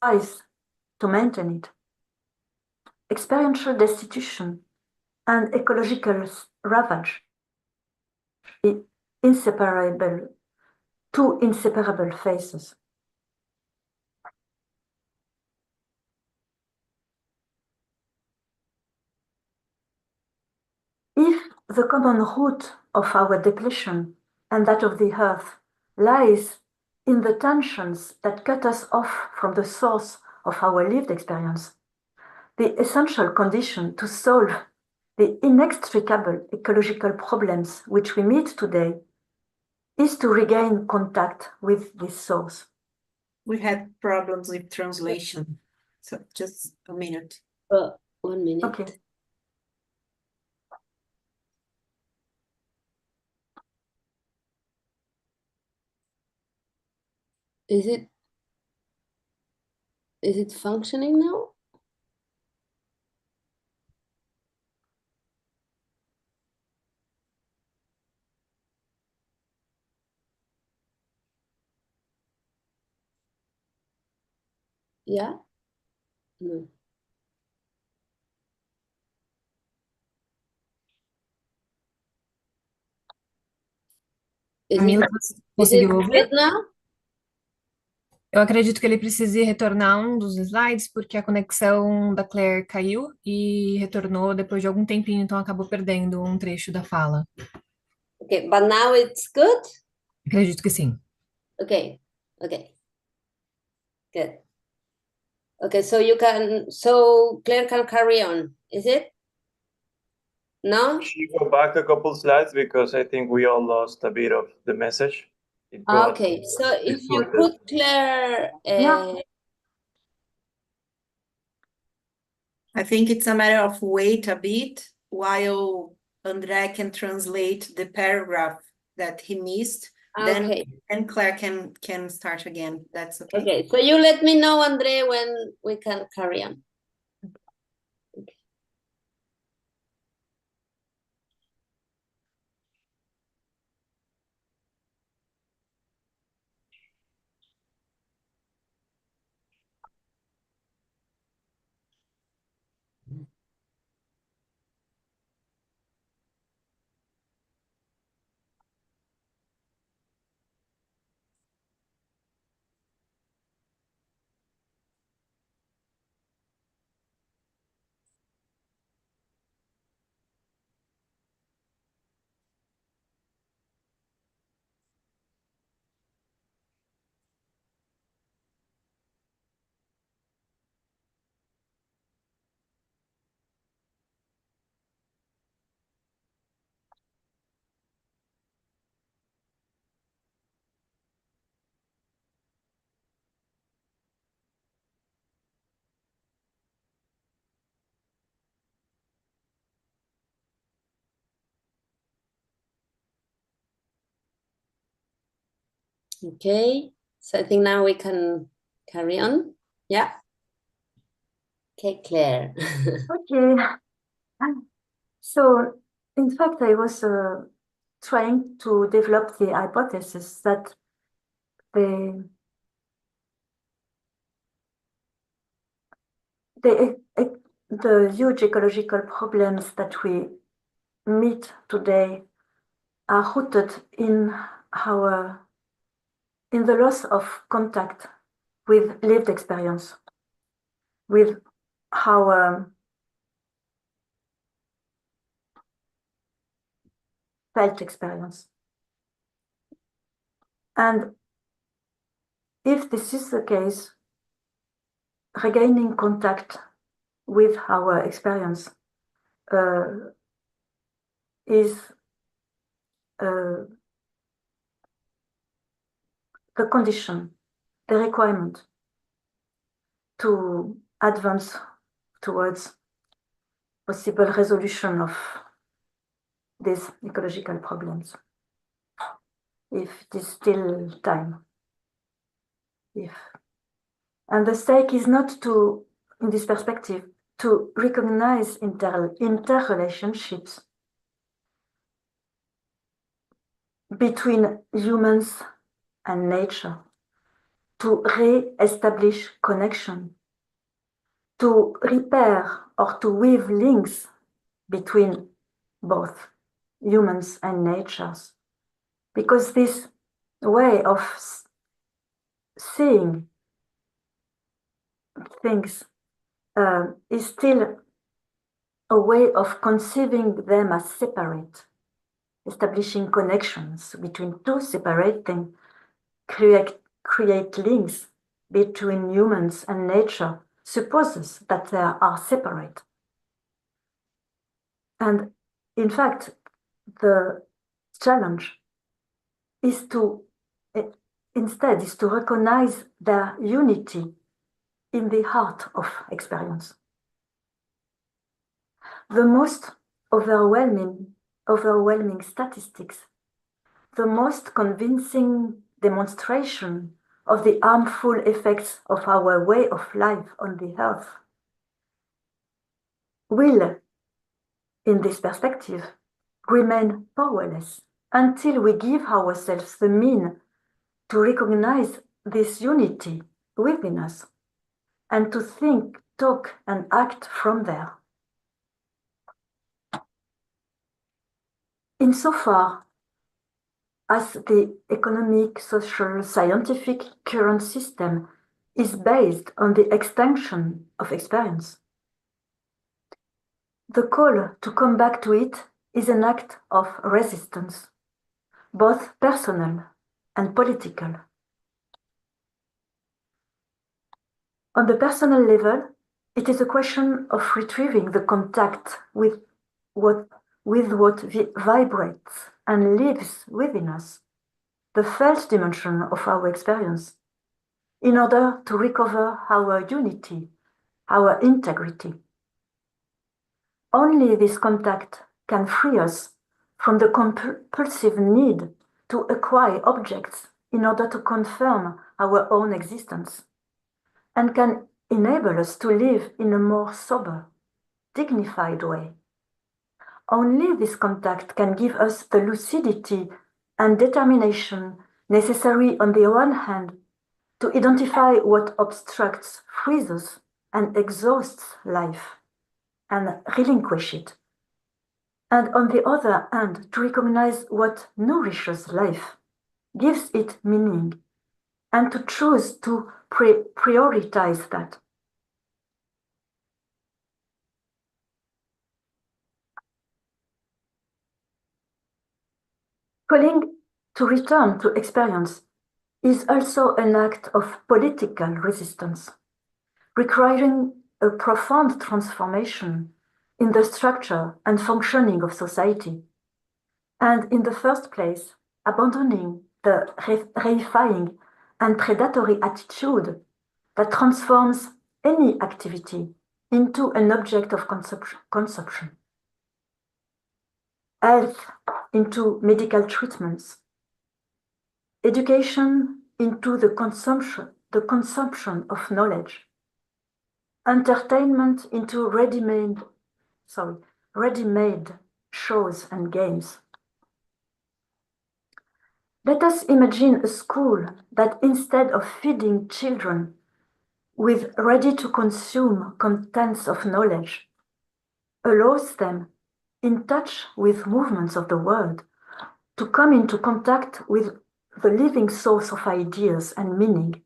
tries to maintain it. Experiential destitution and ecological ravage are inseparable, two inseparable phases. If the common root of our depletion and that of the earth lies in the tensions that cut us off from the source of our lived experience, the essential condition to solve the inextricable ecological problems which we meet today is to regain contact with this source. We had problems with translation, so just a minute. 1 minute. Okay. Is it functioning now? Yeah? No. Is Camila, it conseguiu ouvir? good now? Eu acredito que ele precise retornar um dos slides, porque a conexão da Claire caiu e retornou depois de algum tempinho, então acabou perdendo um trecho da fala. Okay, but now it's good? Acredito que sim. Okay, good. Okay, so Claire can carry on, is it? No? Should you go back a couple slides because I think we all lost a bit of the message. It got Okay, so if you distorted. put Claire, Yeah. I think it's a matter of wait a bit while André can translate the paragraph that he missed. okay. Then Claire can start again. That's okay. Okay, so you let me know, Andre, when we can carry on. Okay, so I think now we can carry on. Yeah. Okay, Claire. Okay. So, in fact, I was trying to develop the hypothesis that the huge ecological problems that we meet today are rooted in the loss of contact with lived experience, with our felt experience. And if this is the case, regaining contact with our experience is the condition, the requirement to advance towards possible resolution of these ecological problems, if it is still time. And the stake is not to, in this perspective, to recognize interrelationships between humans and nature, to re-establish connection, to repair or to weave links between both humans and natures. Because this way of seeing things is still a way of conceiving them as separate, establishing connections between two separate things, create links between humans and nature, supposes that they are separate. And in fact, the challenge is to recognize their unity in the heart of experience. The most overwhelming statistics, the most convincing demonstration of the harmful effects of our way of life on the earth will, in this perspective, remain powerless until we give ourselves the means to recognize this unity within us and to think, talk, and act from there. Insofar as the economic, social, scientific current system is based on the extension of experience, the call to come back to it is an act of resistance, both personal and political. On the personal level, it is a question of retrieving the contact with what vibrates and lives within us, the felt dimension of our experience, in order to recover our unity, our integrity. Only this contact can free us from the compulsive need to acquire objects in order to confirm our own existence, and can enable us to live in a more sober, dignified way. Only this contact can give us the lucidity and determination necessary, on the one hand, to identify what obstructs, freezes, and exhausts life, and relinquish it. And on the other hand, to recognize what nourishes life, gives it meaning, and to choose to prioritize that. Calling to return to experience is also an act of political resistance, requiring a profound transformation in the structure and functioning of society, and in the first place, abandoning the reifying and predatory attitude that transforms any activity into an object of consumption. Health into medical treatments, education into the consumption of knowledge, entertainment into ready-made shows and games. Let us imagine a school that instead of feeding children with ready-to-consume contents of knowledge, allows them, in touch with movements of the world, to come into contact with the living source of ideas and meaning,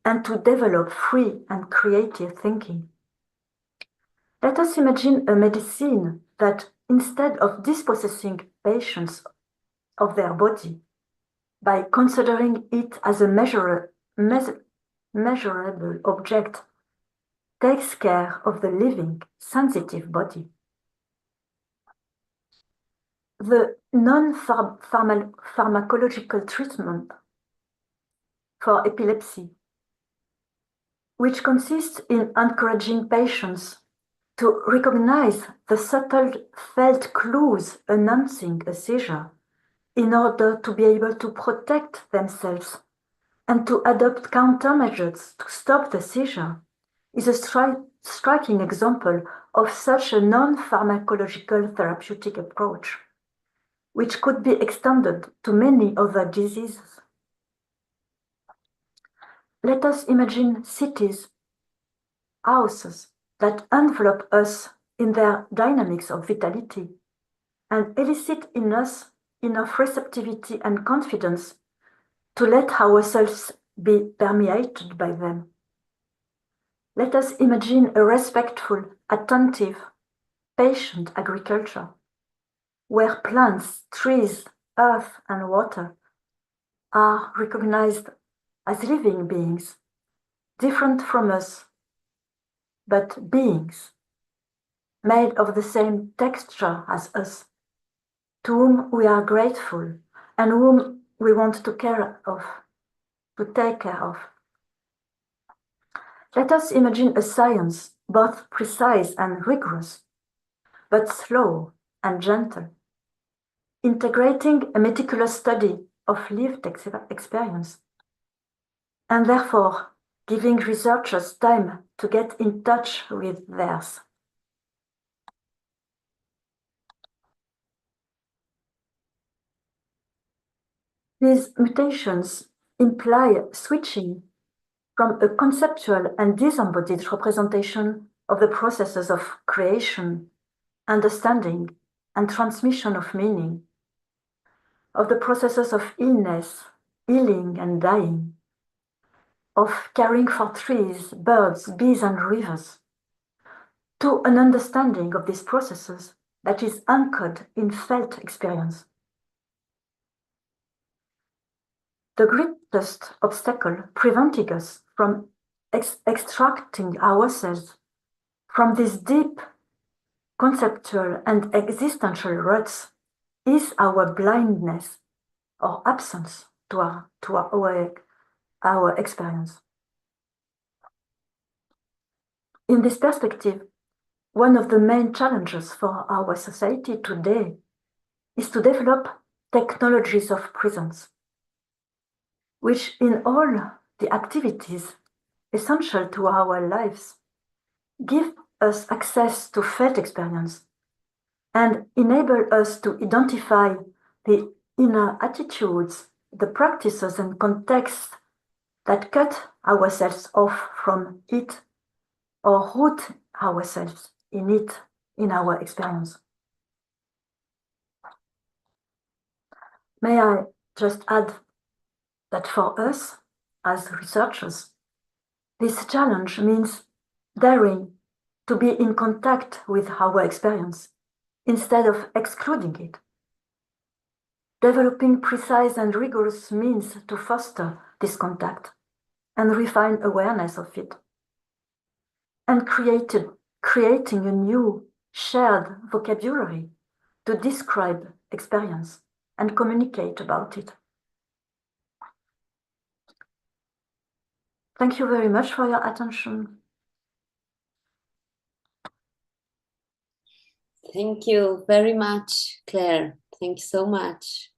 and to develop free and creative thinking. Let us imagine a medicine that, instead of dispossessing patients of their body, by considering it as a measurable object, takes care of the living, sensitive body. The non-pharmacological treatment for epilepsy, which consists in encouraging patients to recognize the subtle felt clues announcing a seizure in order to be able to protect themselves and to adopt countermeasures to stop the seizure, is a striking example of such a non-pharmacological therapeutic approach, which could be extended to many other diseases. Let us imagine cities, houses that envelop us in their dynamics of vitality and elicit in us enough receptivity and confidence to let ourselves be permeated by them. Let us imagine a respectful, attentive, patient agriculture, where plants, trees, earth, and water are recognized as living beings, different from us, but beings, made of the same texture as us, to whom we are grateful and whom we want to take care of. Let us imagine a science both precise and rigorous, but slow and gentle, integrating a meticulous study of lived experience, and therefore giving researchers time to get in touch with theirs. These mutations imply switching from a conceptual and disembodied representation of the processes of creation, understanding, and transmission of meaning, of the processes of illness, healing, and dying, of caring for trees, birds, bees, and rivers, to an understanding of these processes that is anchored in felt experience. The greatest obstacle preventing us from extracting ourselves from these deep conceptual and existential roots is our blindness or absence to our experience. In this perspective, one of the main challenges for our society today is to develop technologies of presence, which in all the activities essential to our lives give us access to felt experience and enable us to identify the inner attitudes, the practices and contexts that cut ourselves off from it or root ourselves in it, in our experience. May I just add that for us, as researchers, this challenge means daring to be in contact with our experience instead of excluding it. Developing precise and rigorous means to foster this contact and refine awareness of it, and creating a new shared vocabulary to describe experience and communicate about it. Thank you very much for your attention. Thank you very much, Claire. Thank you so much.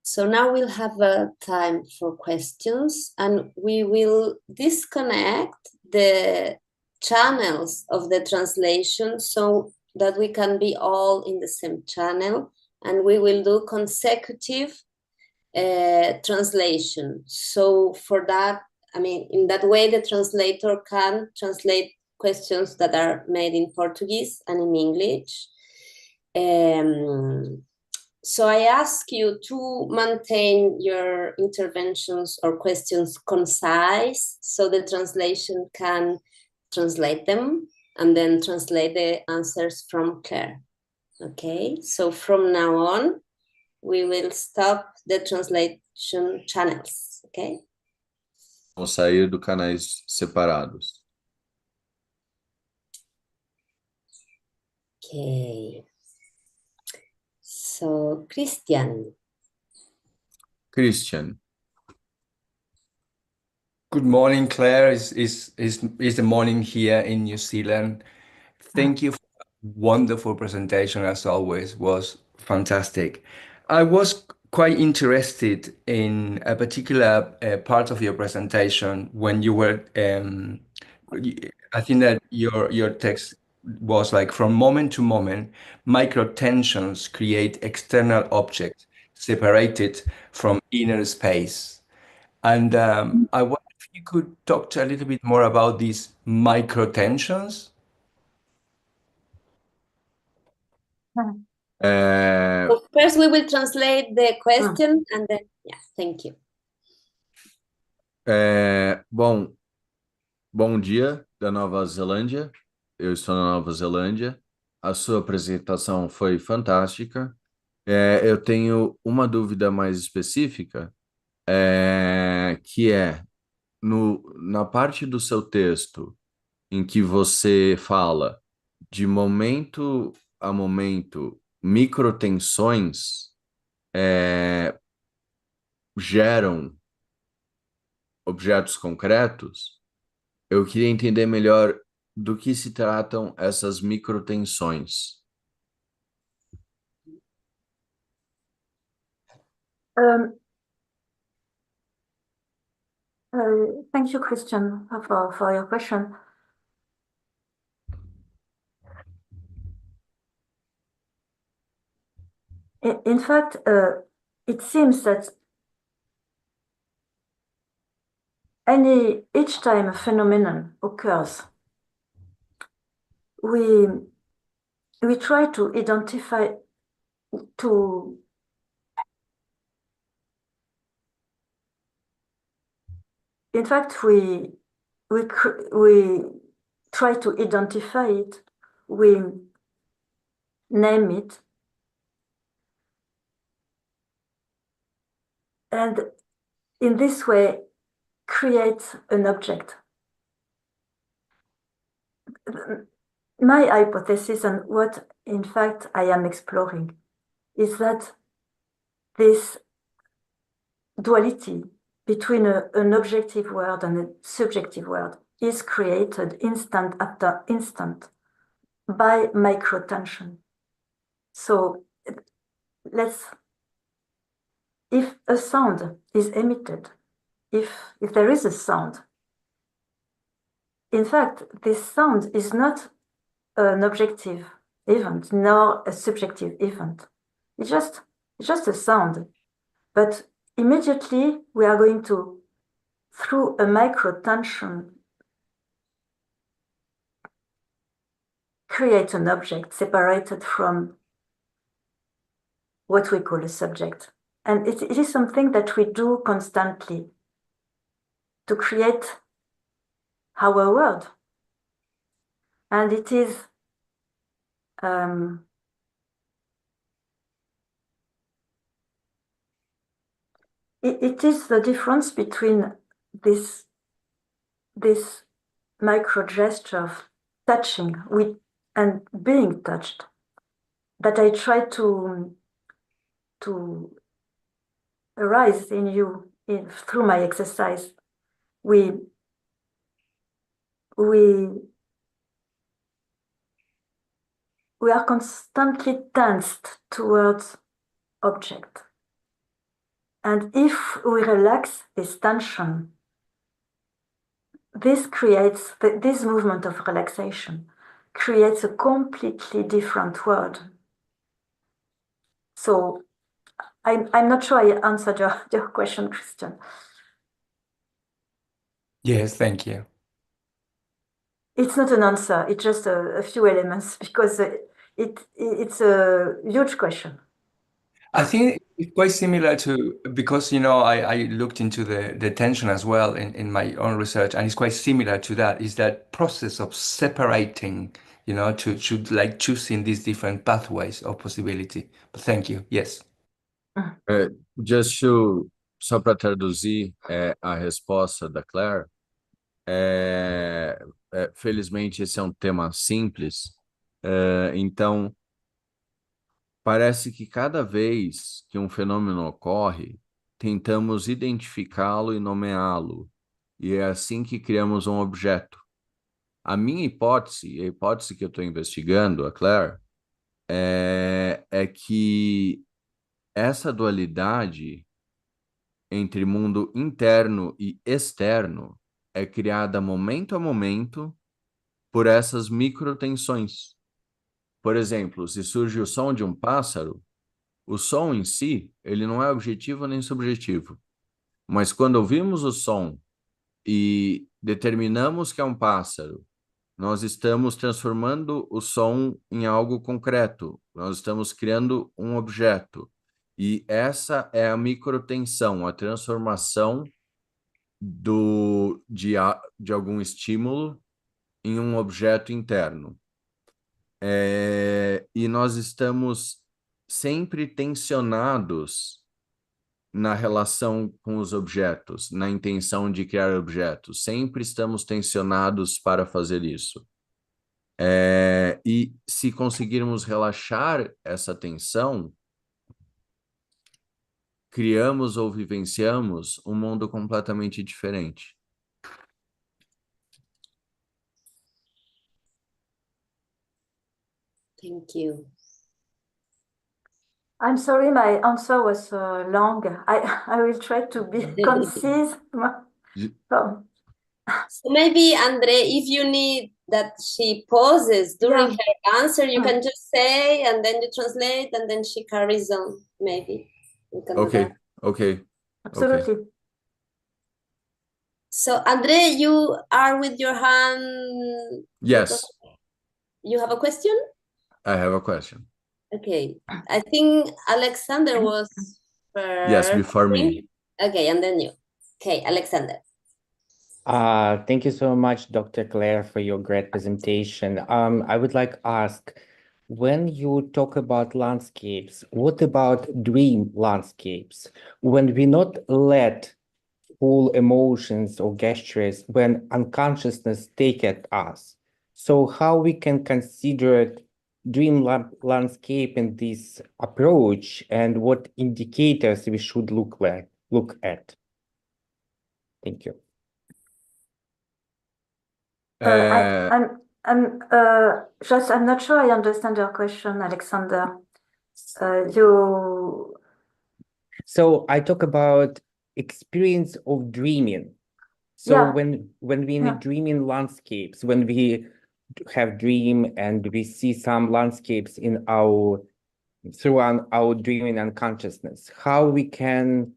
So now we'll have time for questions, and we will disconnect the channels of the translation so that we can be all in the same channel, and we will do consecutive translation. So for that, I mean, in that way, the translator can translate questions that are made in Portuguese and in English. So I ask you to maintain your interventions or questions concise so the translation can translate them and then translate the answers from Claire. Okay, so from now on, we will stop the translation channels, okay? Vamos sair do canais separados. Okay. So, Christian. Christian. Good morning, Claire. It's the morning here in New Zealand. Thank you for a wonderful presentation, as always. Was fantastic. I was quite interested in a particular part of your presentation when you were, I think that your text was like, from moment to moment, micro-tensions create external objects separated from inner space. And I wonder if you could talk a little bit more about these micro-tensions. So first we will translate the question and then, yeah, thank you. Bom dia da Nova Zelândia. Eu estou na Nova Zelândia. A sua apresentação foi fantástica. Eu tenho uma dúvida mais específica, que é na parte do seu texto em que você fala de momento a momento, microtensões geram objetos concretos. Eu queria entender melhor do que se tratam essas microtensões. Thank you, Christian, for your question. In fact, it seems that each time a phenomenon occurs, we try to identify, in fact, we try to identify it, we name it, and in this way create an object. My hypothesis, and what in fact I am exploring, is that this duality between an objective world and a subjective world is created instant after instant by microtension. So if a sound is emitted, if there is a sound, in fact, this sound is not an objective event nor a subjective event. It's just a sound. But immediately we are going to, through a microtension, create an object separated from what we call a subject. And it is something that we do constantly to create our world. And it is it is the difference between this micro gesture of touching and being touched that I try to arise in you through my exercise. We we are constantly tensed towards object. And if we relax this tension, this creates, this movement of relaxation creates a completely different world. So I'm not sure I answered your question, Christian. Yes, thank you. It's not an answer, it's just a few elements because it's a huge question. I think it's quite similar to, because, you know, I looked into the tension as well in my own research, and it's quite similar to that, is that process of separating, you know, to like choosing these different pathways of possibility. But thank you. Yes. Só para traduzir a resposta da Claire, felizmente esse é um tema simples, então parece que cada vez que um fenômeno ocorre, tentamos identificá-lo e nomeá-lo, e é assim que criamos um objeto. A minha hipótese, a hipótese que eu estou investigando, a Claire, é que essa dualidade entre mundo interno e externo é criada momento a momento por essas microtensões. Por exemplo, se surge o som de um pássaro, o som em si, ele não é objetivo nem subjetivo. Mas quando ouvimos o som e determinamos que é um pássaro, nós estamos transformando o som em algo concreto, nós estamos criando um objeto. E essa é a microtensão, a transformação de algum estímulo em um objeto interno. E nós estamos sempre tensionados na relação com os objetos, na intenção de criar objetos. Sempre estamos tensionados para fazer isso. E se conseguirmos relaxar essa tensão, criamos ou vivenciamos um mundo completamente diferente. Thank you. I'm sorry, my answer was long. I will try to be concise. So maybe, Andre, if you need that she pauses during her answer, you can just say, and then you translate, and then she carries on, maybe. We can do that. Okay. Absolutely. Okay. So, Andre, you are with your hand. Yes. You have a question? I have a question. Okay. I think Alexander was first. Yes, before me. Okay, and then you. Okay, Alexander. Thank you so much, Dr. Claire, for your great presentation. I would like to ask, when you talk about landscapes, what about dream landscapes? When we not let full emotions or gestures, when unconsciousness take at us, so how we can consider dream landscape in this approach, and what indicators we should look at? Thank you. I'm not sure I understand your question, Alexander. So I talk about experience of dreaming. So when we in dreaming landscapes, when we have dream and we see some landscapes in through our dreaming unconsciousness, how we can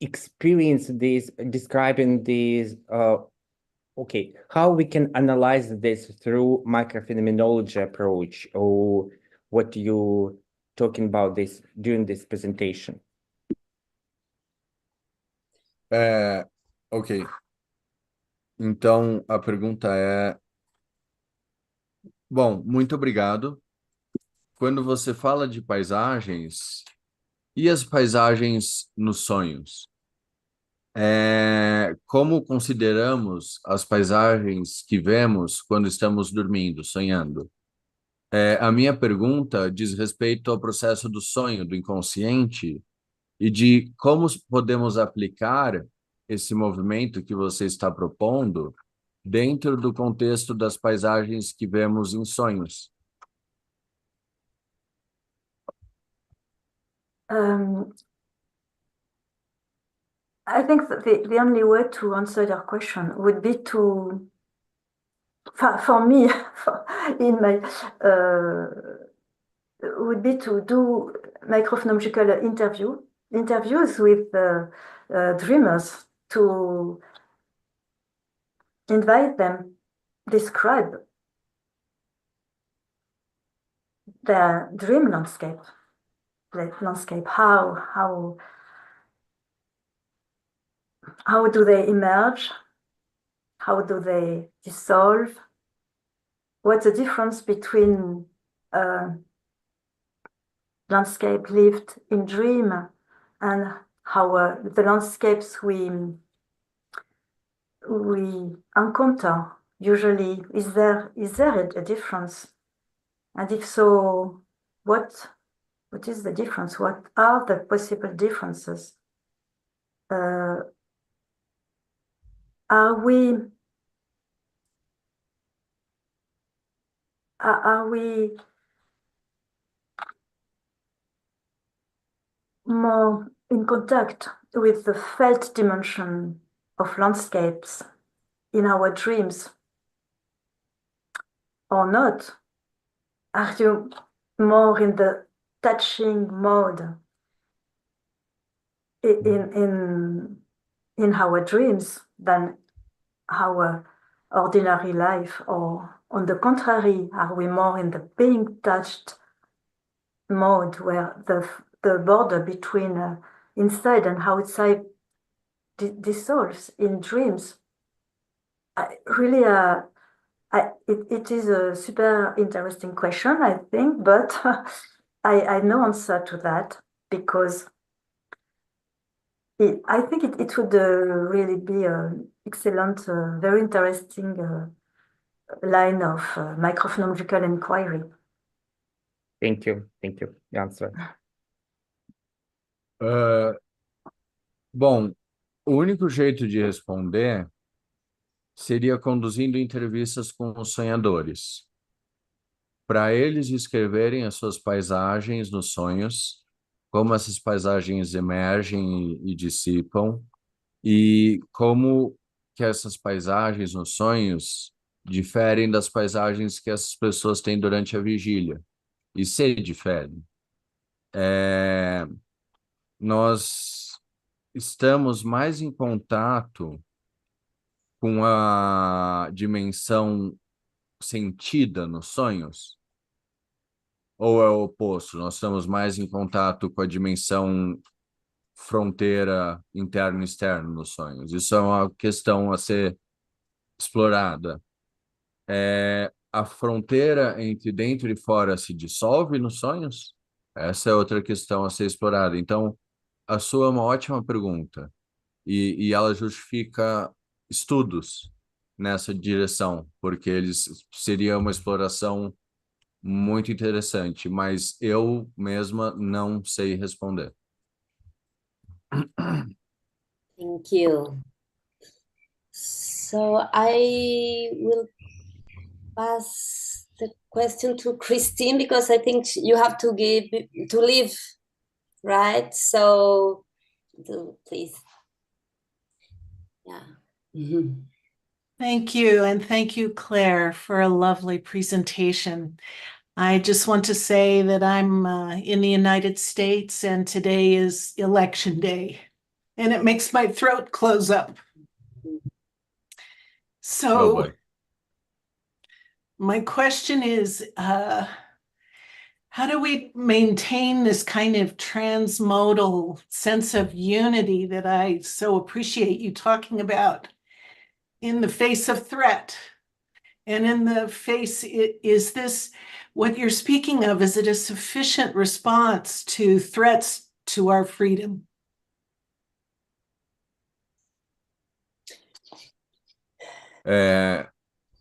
experience this, describing this, how we can analyze this through micro-phenomenology approach, or what you talking about this during this presentation? Ok. Então, a pergunta é... Bom, muito obrigado. Quando você fala de paisagens, e as paisagens nos sonhos? Como consideramos as paisagens que vemos quando estamos dormindo, sonhando? A minha pergunta diz respeito ao processo do sonho, do inconsciente, e de como podemos aplicar esse movimento que você está propondo dentro do contexto das paisagens que vemos em sonhos? I think that the only way to answer your question would be to, for me, in my, would be to do micro-phenomenological interviews with dreamers, to invite them describe their dream landscape, how do they emerge, how do they dissolve, what's the difference between landscape lived in dream and how the landscapes we encounter usually, is there a difference? And if so, what is the difference? What are the possible differences? Are we more in contact with the felt dimension of landscapes in our dreams or not? Are you more in the touching mode in our dreams than our ordinary life? Or on the contrary, are we more in the being touched mode, where the border between inside and outside dissolves in dreams? It is a super interesting question, I think, but I have no answer to that, because I think it would really be an excellent, very interesting line of micro-phenomenological inquiry. Thank you. Answer. Bom, o único jeito de responder seria conduzindo entrevistas com os sonhadores, para eles escreverem as suas paisagens nos sonhos, como essas paisagens emergem e dissipam, e como que essas paisagens nos sonhos diferem das paisagens que essas pessoas têm durante a vigília. E se diferem. Nós estamos mais em contato com a dimensão sentida nos sonhos? Ou é o oposto? Nós estamos mais em contato com a dimensão fronteira interno e externo nos sonhos? Isso é uma questão a ser explorada. A fronteira entre dentro e fora se dissolve nos sonhos? Essa é outra questão a ser explorada. Então, a sua é uma ótima pergunta. E ela justifica estudos nessa direção, porque seria uma exploração muito interessante, mas eu mesma não sei responder. Thank you. So I will pass the question to Christine, because I think you have to leave, right? So please. Yeah. Thank you, and thank you, Claire, for a lovely presentation. I just want to say that I'm in the United States, and today is election day, and it makes my throat close up. So my question is, how do we maintain this kind of transmodal sense of unity that I so appreciate you talking about in the face of threat? And in the face, is this what you're speaking of? Is it a sufficient response to threats to our freedom?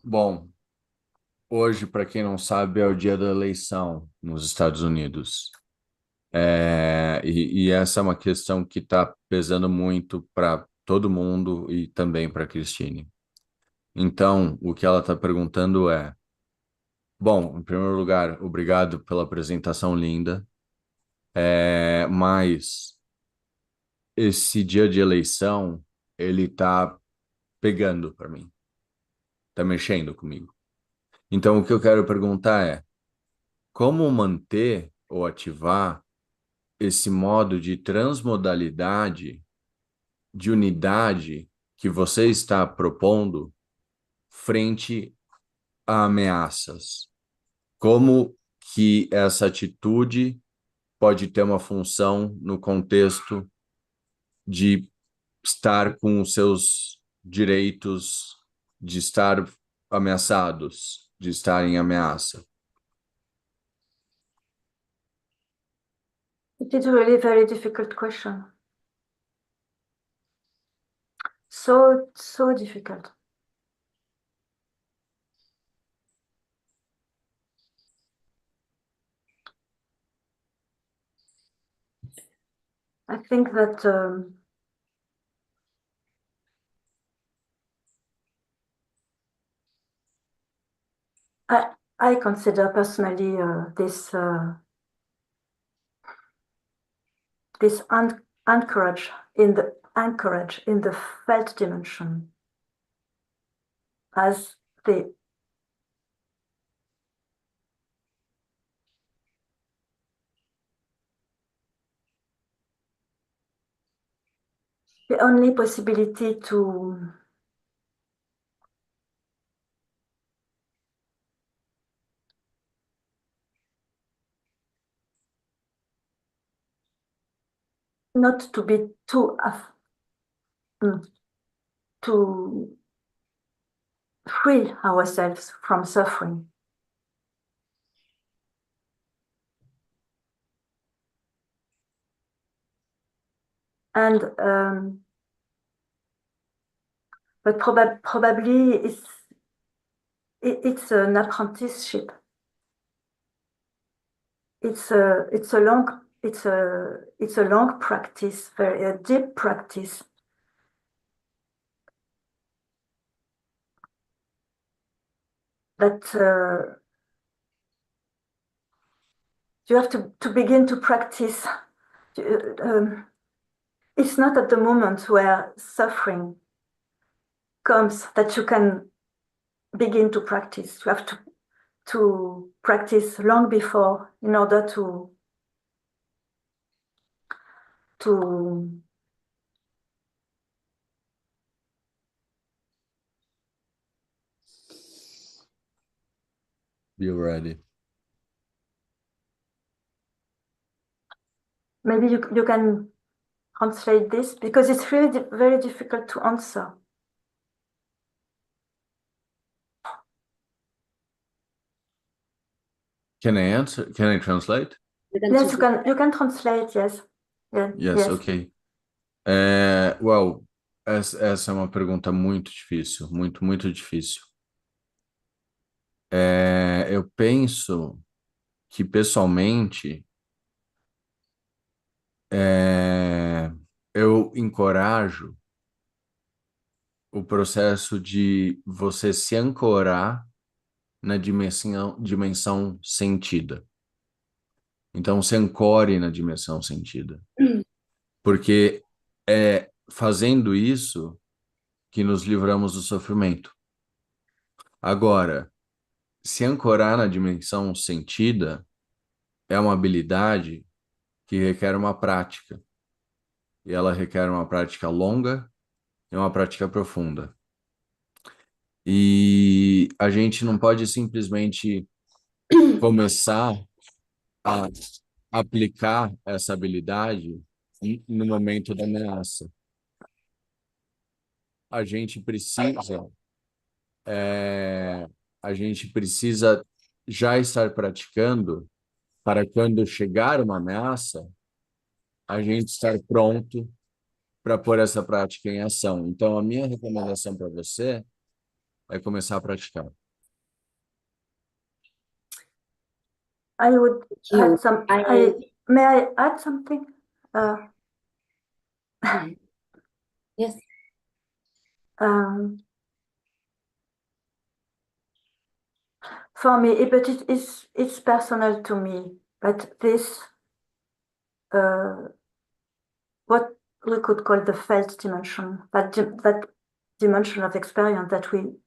Bom, hoje, para quem não sabe, é o dia da eleição nos Estados Unidos. E essa é uma questão que está pesando muito para todo mundo e também para a Christine. Então, o que ela está perguntando é: bom, em primeiro lugar, obrigado pela apresentação linda, mas esse dia de eleição, ele tá pegando para mim, tá mexendo comigo. Então, o que eu quero perguntar é: como manter ou ativar esse modo de transmodalidade, de unidade que você está propondo frente a ameaças? Como que essa atitude pode ter uma função no contexto de estar com os seus direitos, de estar ameaçados, de estar em ameaça? It is really a very difficult question. So difficult. I think that I consider personally this anchorage in the felt dimension as the only possibility to not to be to free ourselves from suffering. And but probably it's an apprenticeship. It's a long practice, a deep practice. That you have to begin to practice. It's not at the moment where suffering comes that you can begin to practice. You have to practice long before in order to Be ready. maybe you can translate this because it's really very difficult to answer. Can I answer? Can I translate? Yes, you can translate, yes. Yeah, Yes, okay. Well, essa é uma pergunta muito difícil, muito difícil. Eu penso que, pessoalmente, eu encorajo o processo de você se ancorar na dimensão sentida. Então, se ancore na dimensão sentida. Porque é fazendo isso que nos livramos do sofrimento. Agora, se ancorar na dimensão sentida é uma habilidade que requer uma prática. E ela requer uma prática longa e uma prática profunda. E a gente não pode simplesmente começar a aplicar essa habilidade no momento da ameaça. A gente precisa já estar praticando para quando chegar uma ameaça, a gente estar pronto para pôr essa prática em ação. Então, a minha recomendação para você é começar a praticar. I would add some. May I add something? Yes. for me, but it's personal to me. But this, what we could call the felt dimension, that dimension of experience that we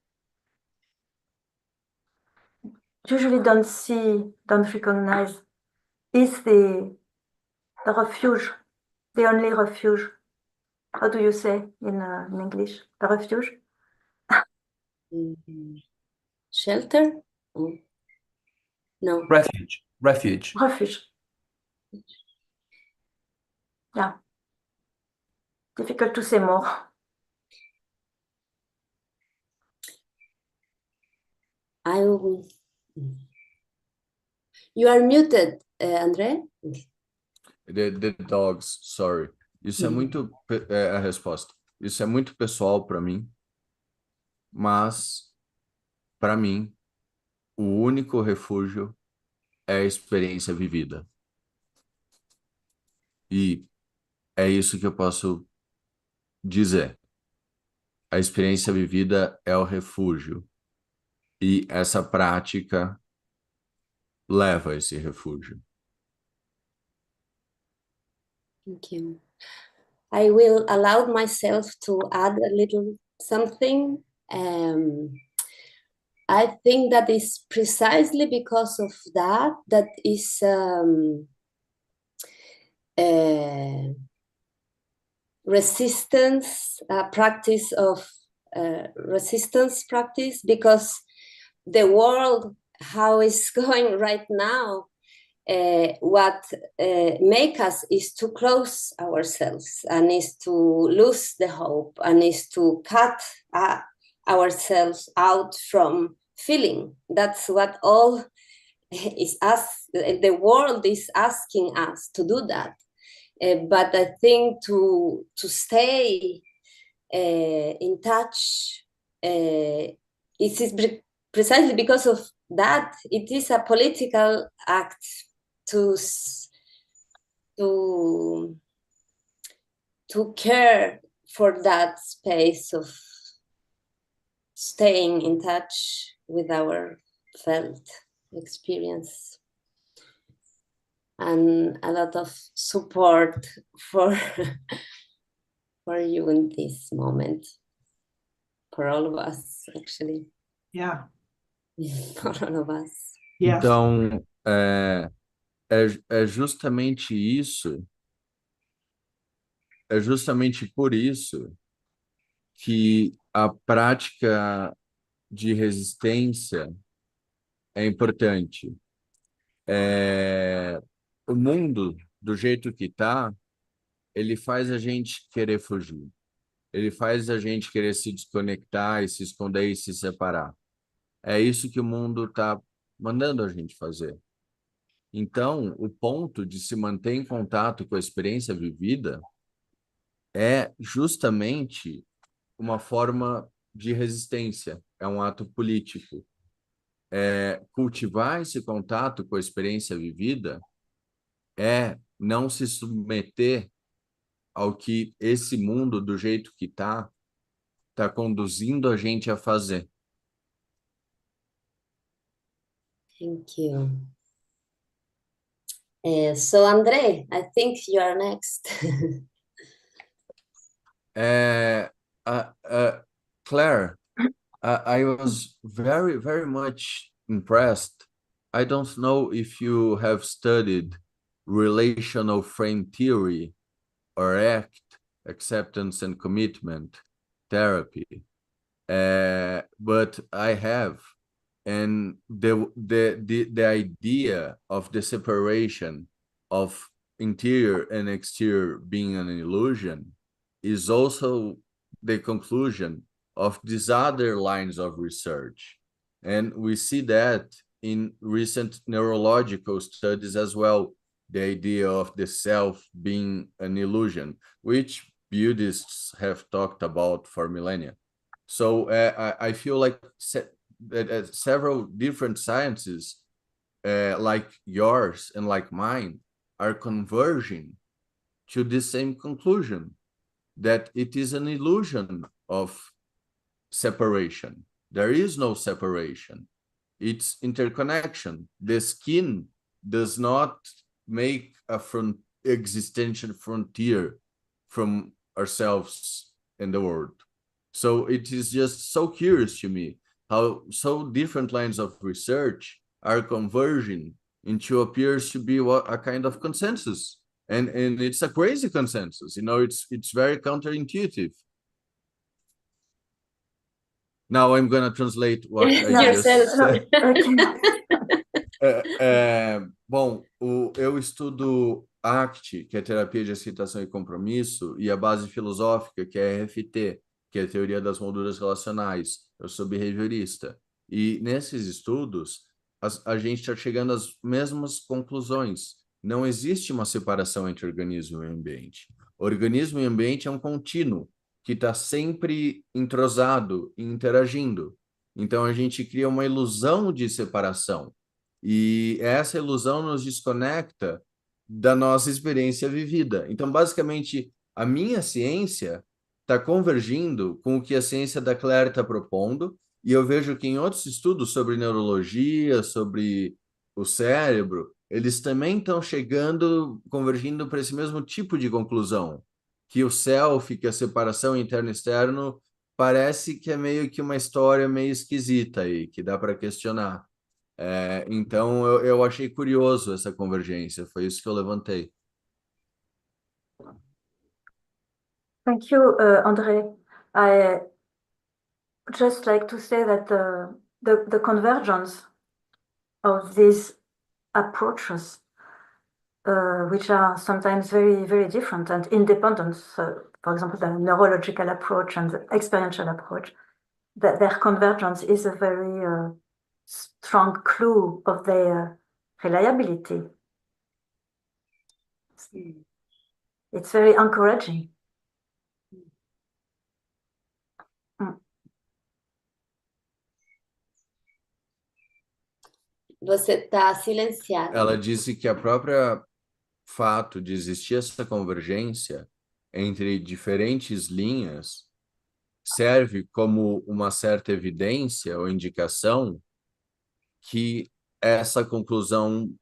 usually don't see, don't recognize, is the refuge, the only refuge. How do you say in English? The refuge? Shelter? Oh. No. Refuge. Refuge. Refuge. Yeah. Difficult to say more. You are muted, André. The dogs, sorry. Isso é muito a resposta. Isso é muito pessoal para mim, mas para mim o único refúgio é a experiência vivida. E é isso que eu posso dizer. A experiência vivida é o refúgio. E essa prática leva a esse refúgio. Thank you. I will allow myself to add a little something. I think that is precisely because of that is resistance, practice of resistance practice, because the world, how it's going right now, what make us is to close ourselves and is to lose the hope and is to cut ourselves out from feeling. That's what all is us. The world is asking us to do that. But I think to stay in touch, it is precisely because of that. It is a political act to care for that space of staying in touch with our felt experience, and a lot of support for you in this moment, for all of us, actually. Yeah. For all of us. Yes. Então, é justamente isso, é justamente por isso que a prática de resistência é importante. O mundo, do jeito que está, ele faz a gente querer fugir. Ele faz a gente querer se desconectar e se esconder e se separar. É isso que o mundo está mandando a gente fazer. Então, o ponto de se manter em contato com a experiência vivida é justamente uma forma de resistência, é um ato político. Cultivar esse contato com a experiência vivida é não se submeter ao que esse mundo, do jeito que está conduzindo a gente a fazer. Thank you. So, André, I think you are next. Claire, I was very, very much impressed. I don't know if you have studied relational frame theory or ACT, acceptance and commitment therapy, but I have. And the idea of the separation of interior and exterior being an illusion is also the conclusion of these other lines of research. And we see that in recent neurological studies as well, the idea of the self being an illusion, which Buddhists have talked about for millennia. So I feel like several different sciences like yours and like mine are converging to the same conclusion, that it is an illusion of separation. There is no separation. It's interconnection. The skin does not make a existential frontier from ourselves and the world. So it is just so curious to me how so different lines of research are converging into appears to be a kind of consensus. And it's a crazy consensus, it's very counterintuitive. Now I'm going to translate what I just said. Bom, eu estudo ACT, que é Terapia de Aceitação e Compromisso, e a base filosófica, que é RFT, que é a Teoria das Molduras Relacionais. Eu sou behaviorista. E nesses estudos, a gente está chegando às mesmas conclusões. Não existe uma separação entre organismo e ambiente. Organismo e ambiente é um contínuo que está sempre entrosado e interagindo. Então, a gente cria uma ilusão de separação. E essa ilusão nos desconecta da nossa experiência vivida. Então, basicamente, a minha ciência está convergindo com o que a ciência da Claire está propondo, e eu vejo que em outros estudos sobre neurologia, sobre o cérebro, eles também estão convergindo para esse mesmo tipo de conclusão, que o self, que a separação interno e externo, parece que é meio que uma história meio esquisita aí, que dá para questionar. Então, eu achei curioso essa convergência, foi isso que eu levantei. Thank you, André. I just like to say that the convergence of these approaches, which are sometimes very, very different and independent, for example, the neurological approach and the experiential approach, that their convergence is a very strong clue of their reliability. It's very encouraging. Você está silenciado. Ela disse que a própria fato de existir essa convergência entre diferentes linhas serve como uma certa evidência ou indicação que essa conclusão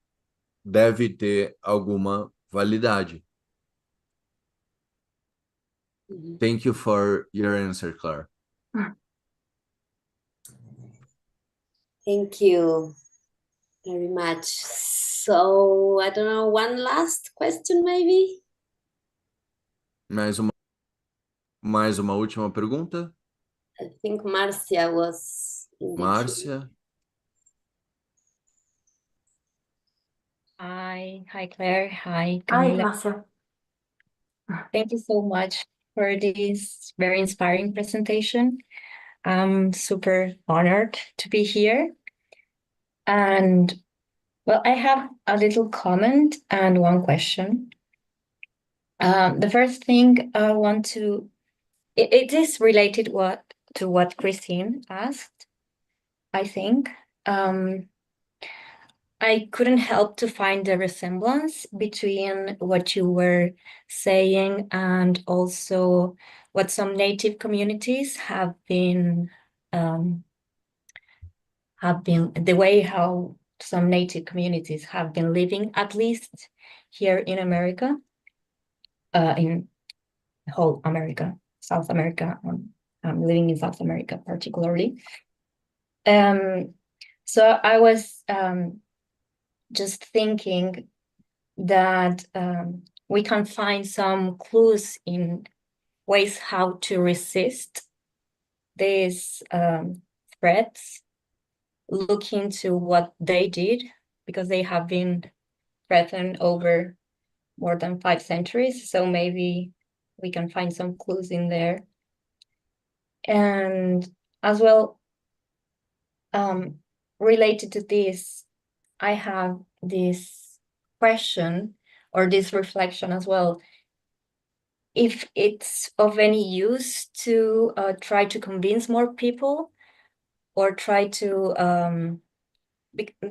deve ter alguma validade. Thank you for your answer, Claire. Thank you very much. So, I don't know, one last question maybe? Mais uma última pergunta? I think Marcia was in the Márcia? Hi, Claire. Hi, Hi, Camila. Marcia. Thank you so much for this very inspiring presentation. I'm super honored to be here. And well, I have a little comment and one question. The first thing I want to, it is related to what Christine asked, I think. I couldn't help to find the resemblance between what you were saying and also what some native communities have been the way how some native communities have been living, at least here in America, in whole America, South America. I'm living in South America particularly. So I was just thinking that we can find some clues in ways how to resist these threats, look into what they did, because they have been threatened over more than 5 centuries. So maybe we can find some clues in there. And as well, related to this, I have this question or this reflection as well. If it's of any use to try to convince more people or try to,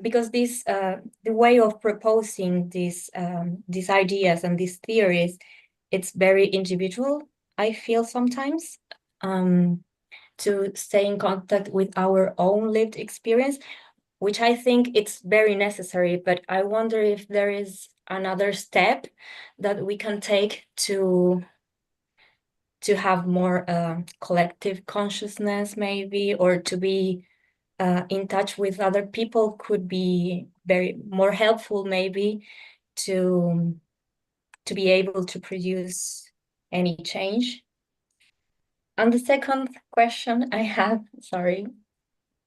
because this the way of proposing these ideas and these theories, it's very individual, I feel sometimes, to stay in contact with our own lived experience. which I think it's very necessary, but I wonder if there is another step that we can take to have more collective consciousness maybe, or to be in touch with other people could be very more helpful maybe to be able to produce any change. And the second question I have, sorry,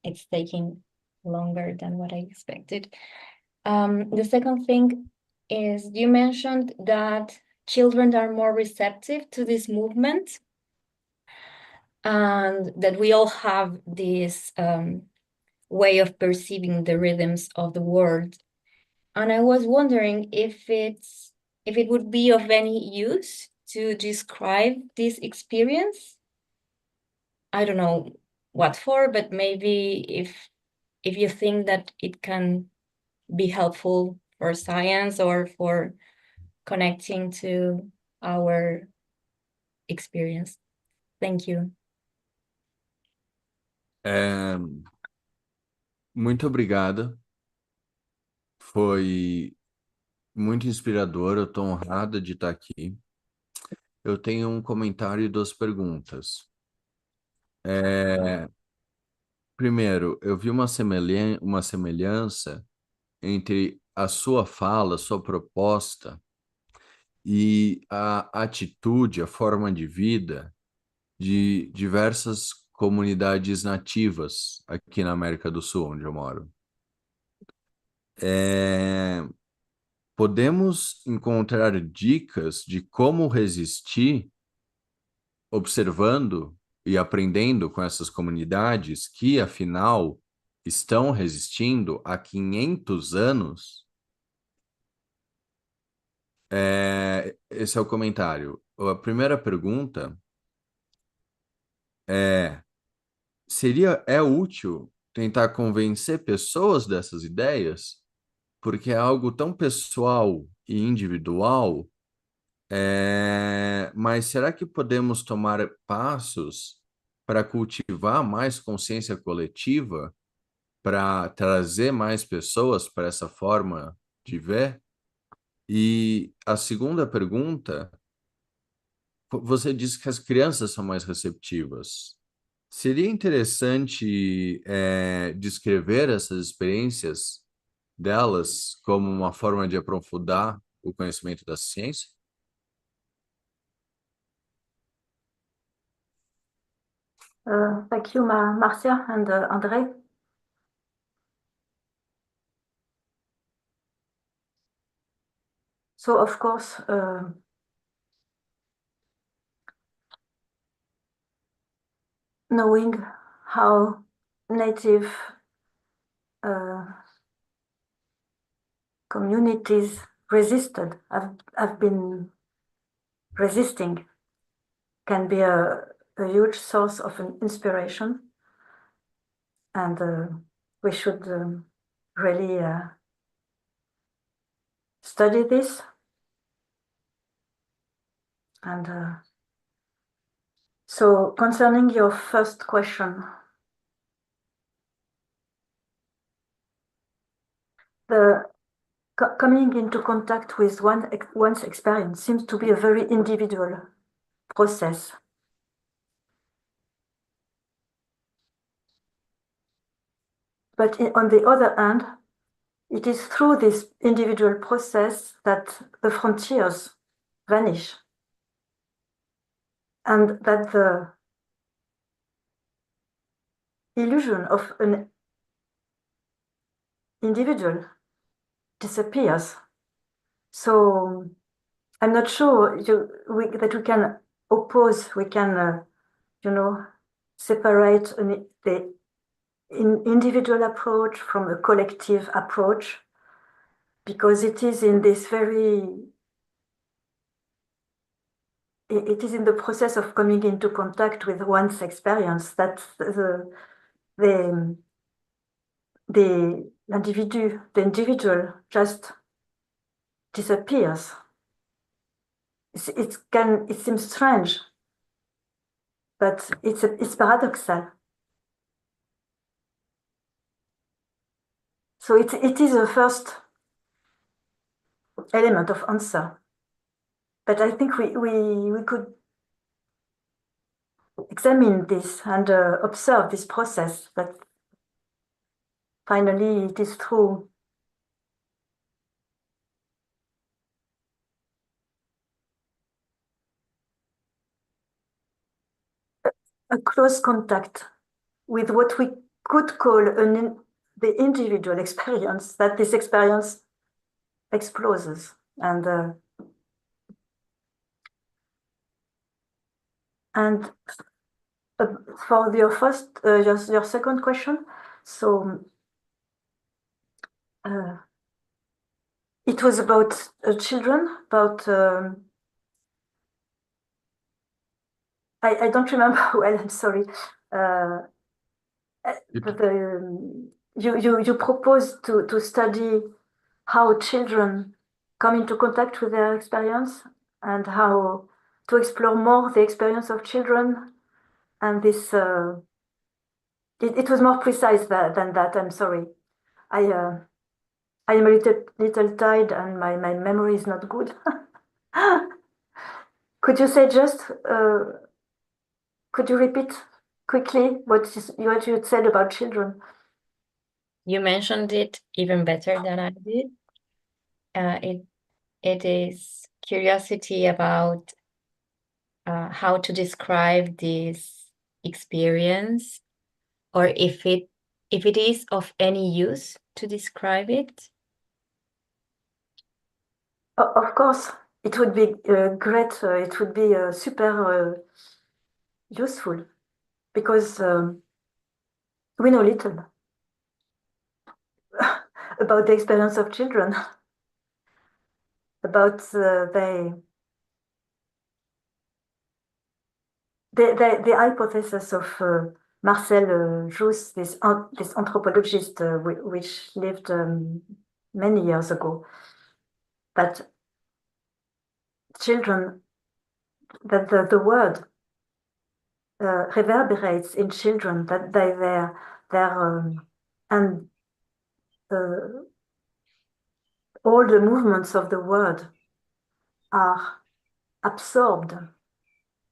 it's taking longer than what I expected. The second thing is, you mentioned that children are more receptive to this movement, and that we all have this way of perceiving the rhythms of the world. And I was wondering if it would be of any use to describe this experience. I don't know what for, but maybe if you think that it can be helpful for science or for connecting to our experience. Thank you. Muito obrigada. Foi muito inspirador. Eu estou honrada de estar aqui. Eu tenho um comentário e 2 perguntas. Primeiro, eu vi uma semelhança entre a sua fala, a sua proposta e a atitude, a forma de vida de diversas comunidades nativas aqui na América do Sul, onde eu moro. Podemos encontrar dicas de como resistir observando e aprendendo com essas comunidades que, afinal, estão resistindo há 500 anos? Esse é o comentário. A primeira pergunta é útil tentar convencer pessoas dessas ideias? Porque é algo tão pessoal e individual, mas será que podemos tomar passos para cultivar mais consciência coletiva, para trazer mais pessoas para essa forma de ver? E a segunda pergunta, você disse que as crianças são mais receptivas. Seria interessante descrever essas experiências delas como uma forma de aprofundar o conhecimento da ciência? Thank you, Marcia and André. So, of course, knowing how native communities have been resisting can be a huge source of an inspiration, and we should really study this. And so, concerning your first question, the coming into contact with one's experience seems to be a very individual process. But on the other hand, it is through this individual process that the frontiers vanish, and that the illusion of an individual disappears. So I'm not sure that we can oppose, we can, separate the individual approach from a collective approach, because it is in this it is in the process of coming into contact with one's experience that the individual just disappears. It seems strange, but it's paradoxal. So it is the first element of answer. But I think we could examine this and observe this process, that finally it is through a close contact with what we could call the individual experience, that this experience explodes. And for your first, your second question, so it was about children, about I don't remember well. I'm sorry. But you proposed to study how children come into contact with their experience and how to explore more the experience of children. And this it was more precise than that. I'm sorry. I am a little tired and my memory is not good. Could you say just could you repeat quickly what you said about children? You mentioned it even better than I did. It is curiosity about how to describe this experience, or if it is of any use to describe it. Of course, it would be great. It would be super useful because we know little about the experience of children, about the hypothesis of Marcel Jousse, this anthropologist which lived many years ago, that children, that the word reverberates in children, that and all the movements of the word are absorbed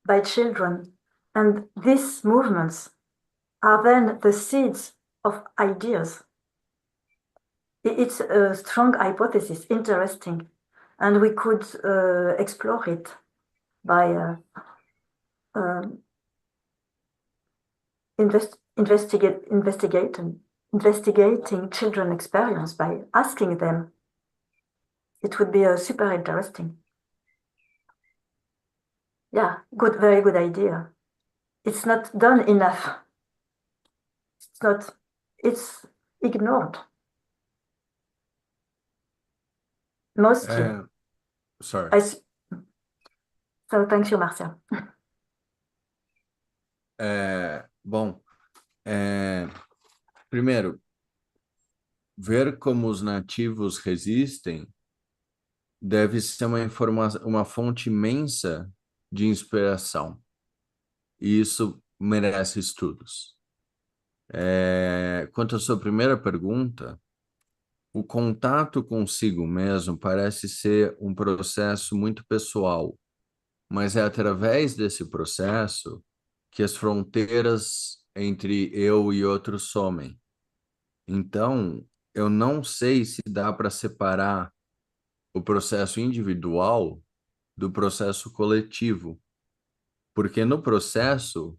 by children, and these movements are then the seeds of ideas. It's a strong hypothesis, interesting, and we could explore it by investigating children experience, by asking them. It would be super interesting. Yeah, very good idea. It's not done enough. It's ignored. Mostly. Sorry. So thank you, Marcia. Bom, primeiro, ver como os nativos resistem deve ser uma fonte imensa de inspiração. E isso merece estudos. Quanto à sua primeira pergunta, o contato consigo mesmo parece ser um processo muito pessoal, mas é através desse processo que as fronteiras entre eu e outro somem. Então, eu não sei se dá para separar o processo individual do processo coletivo, porque no processo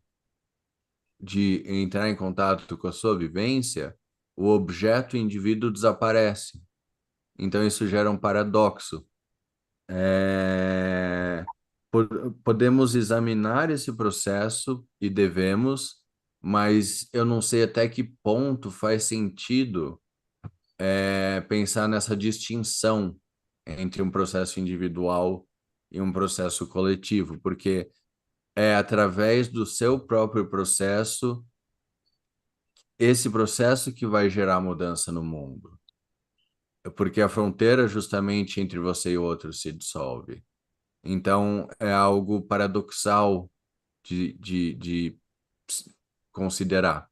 de entrar em contato com a sua vivência, o objeto indivíduo desaparece. Então, isso gera um paradoxo. Podemos examinar esse processo e devemos, mas eu não sei até que ponto faz sentido pensar nessa distinção entre um processo individual e um processo coletivo, porque é através do seu próprio processo, esse processo que vai gerar mudança no mundo. Porque a fronteira justamente entre você e o outro se dissolve. Então, é algo paradoxal de considerar.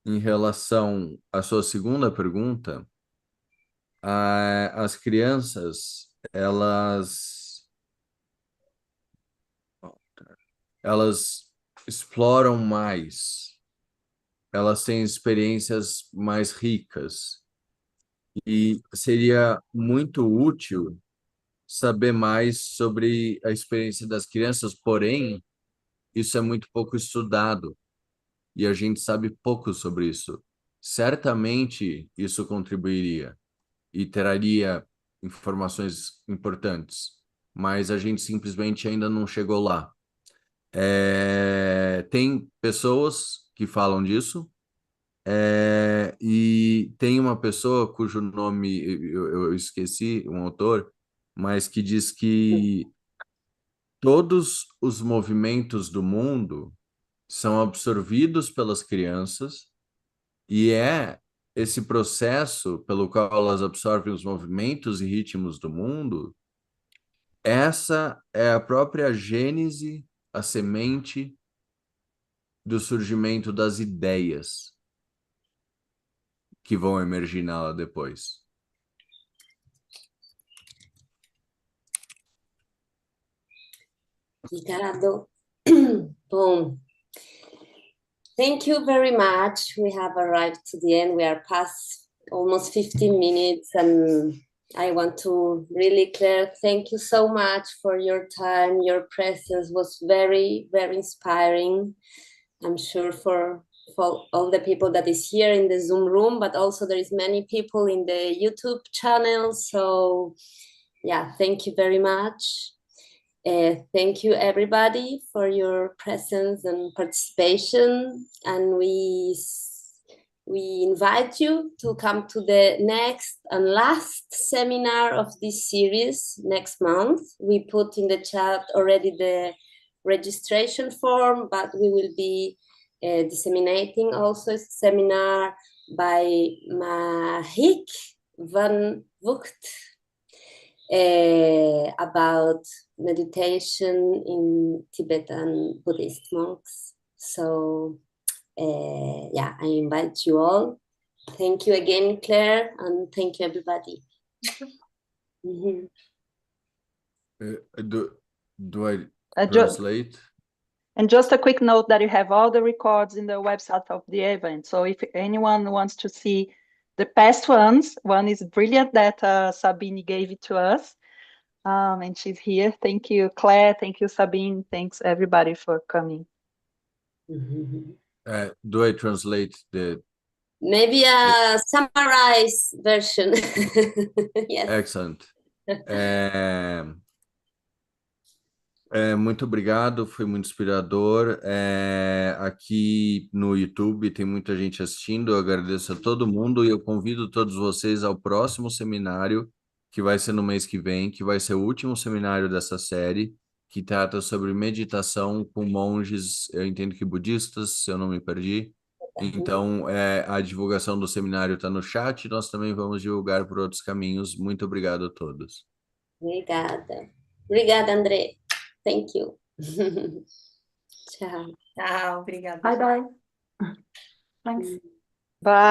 em relação à sua segunda pergunta, as crianças, elas exploram mais, elas têm experiências mais ricas, e seria muito útil saber mais sobre a experiência das crianças, porém, isso é muito pouco estudado e a gente sabe pouco sobre isso. Certamente isso contribuiria e traria informações importantes, mas a gente simplesmente ainda não chegou lá. Tem pessoas que falam disso, e tem uma pessoa cujo nome eu esqueci, um autor, mas que diz que todos os movimentos do mundo são absorvidos pelas crianças e é esse processo pelo qual elas absorvem os movimentos e ritmos do mundo, essa é a própria gênese, a semente do surgimento das ideias que vão emergir nela depois. Ricardo, bom, thank you very much. We have arrived to the end. We are past almost 15 minutes, and I want to really, Claire, thank you so much for your time. Your presence was very, very inspiring. I'm sure for all the people that is here in the Zoom room, but also there is many people in the YouTube channel. So yeah, thank you very much. Thank you everybody for your presence and participation, and we invite you to come to the next and last seminar of this series next month. We put in the chat already the registration form, but we will be disseminating also a seminar by Mahik van Vught about meditation in Tibetan Buddhist monks. So yeah, I invite you all. Thank you again, Claire, and thank you everybody. Mm-hmm. Do I translate? And just a quick note that you have all the records in the website of the event. So if anyone wants to see the past ones, one is brilliant that Sabine gave it to us. And she's here. Thank you, Claire. Thank you, Sabine. Thanks, everybody, for coming. Do I translate the... Maybe a summarized version. Yes. Excellent. Muito obrigado, foi muito inspirador. Aqui no YouTube tem muita gente assistindo, eu agradeço a todo mundo e eu convido todos vocês ao próximo seminário, que vai ser no mês que vem, que vai ser o último seminário dessa série, que trata sobre meditação com monges, eu entendo que budistas, se eu não me perdi. Então, a divulgação do seminário está no chat, nós também vamos divulgar por outros caminhos. Muito obrigado a todos. Obrigada. Obrigada, André. Thank you. Ciao. Tchau, obrigada. Bye bye. Thanks. Bye.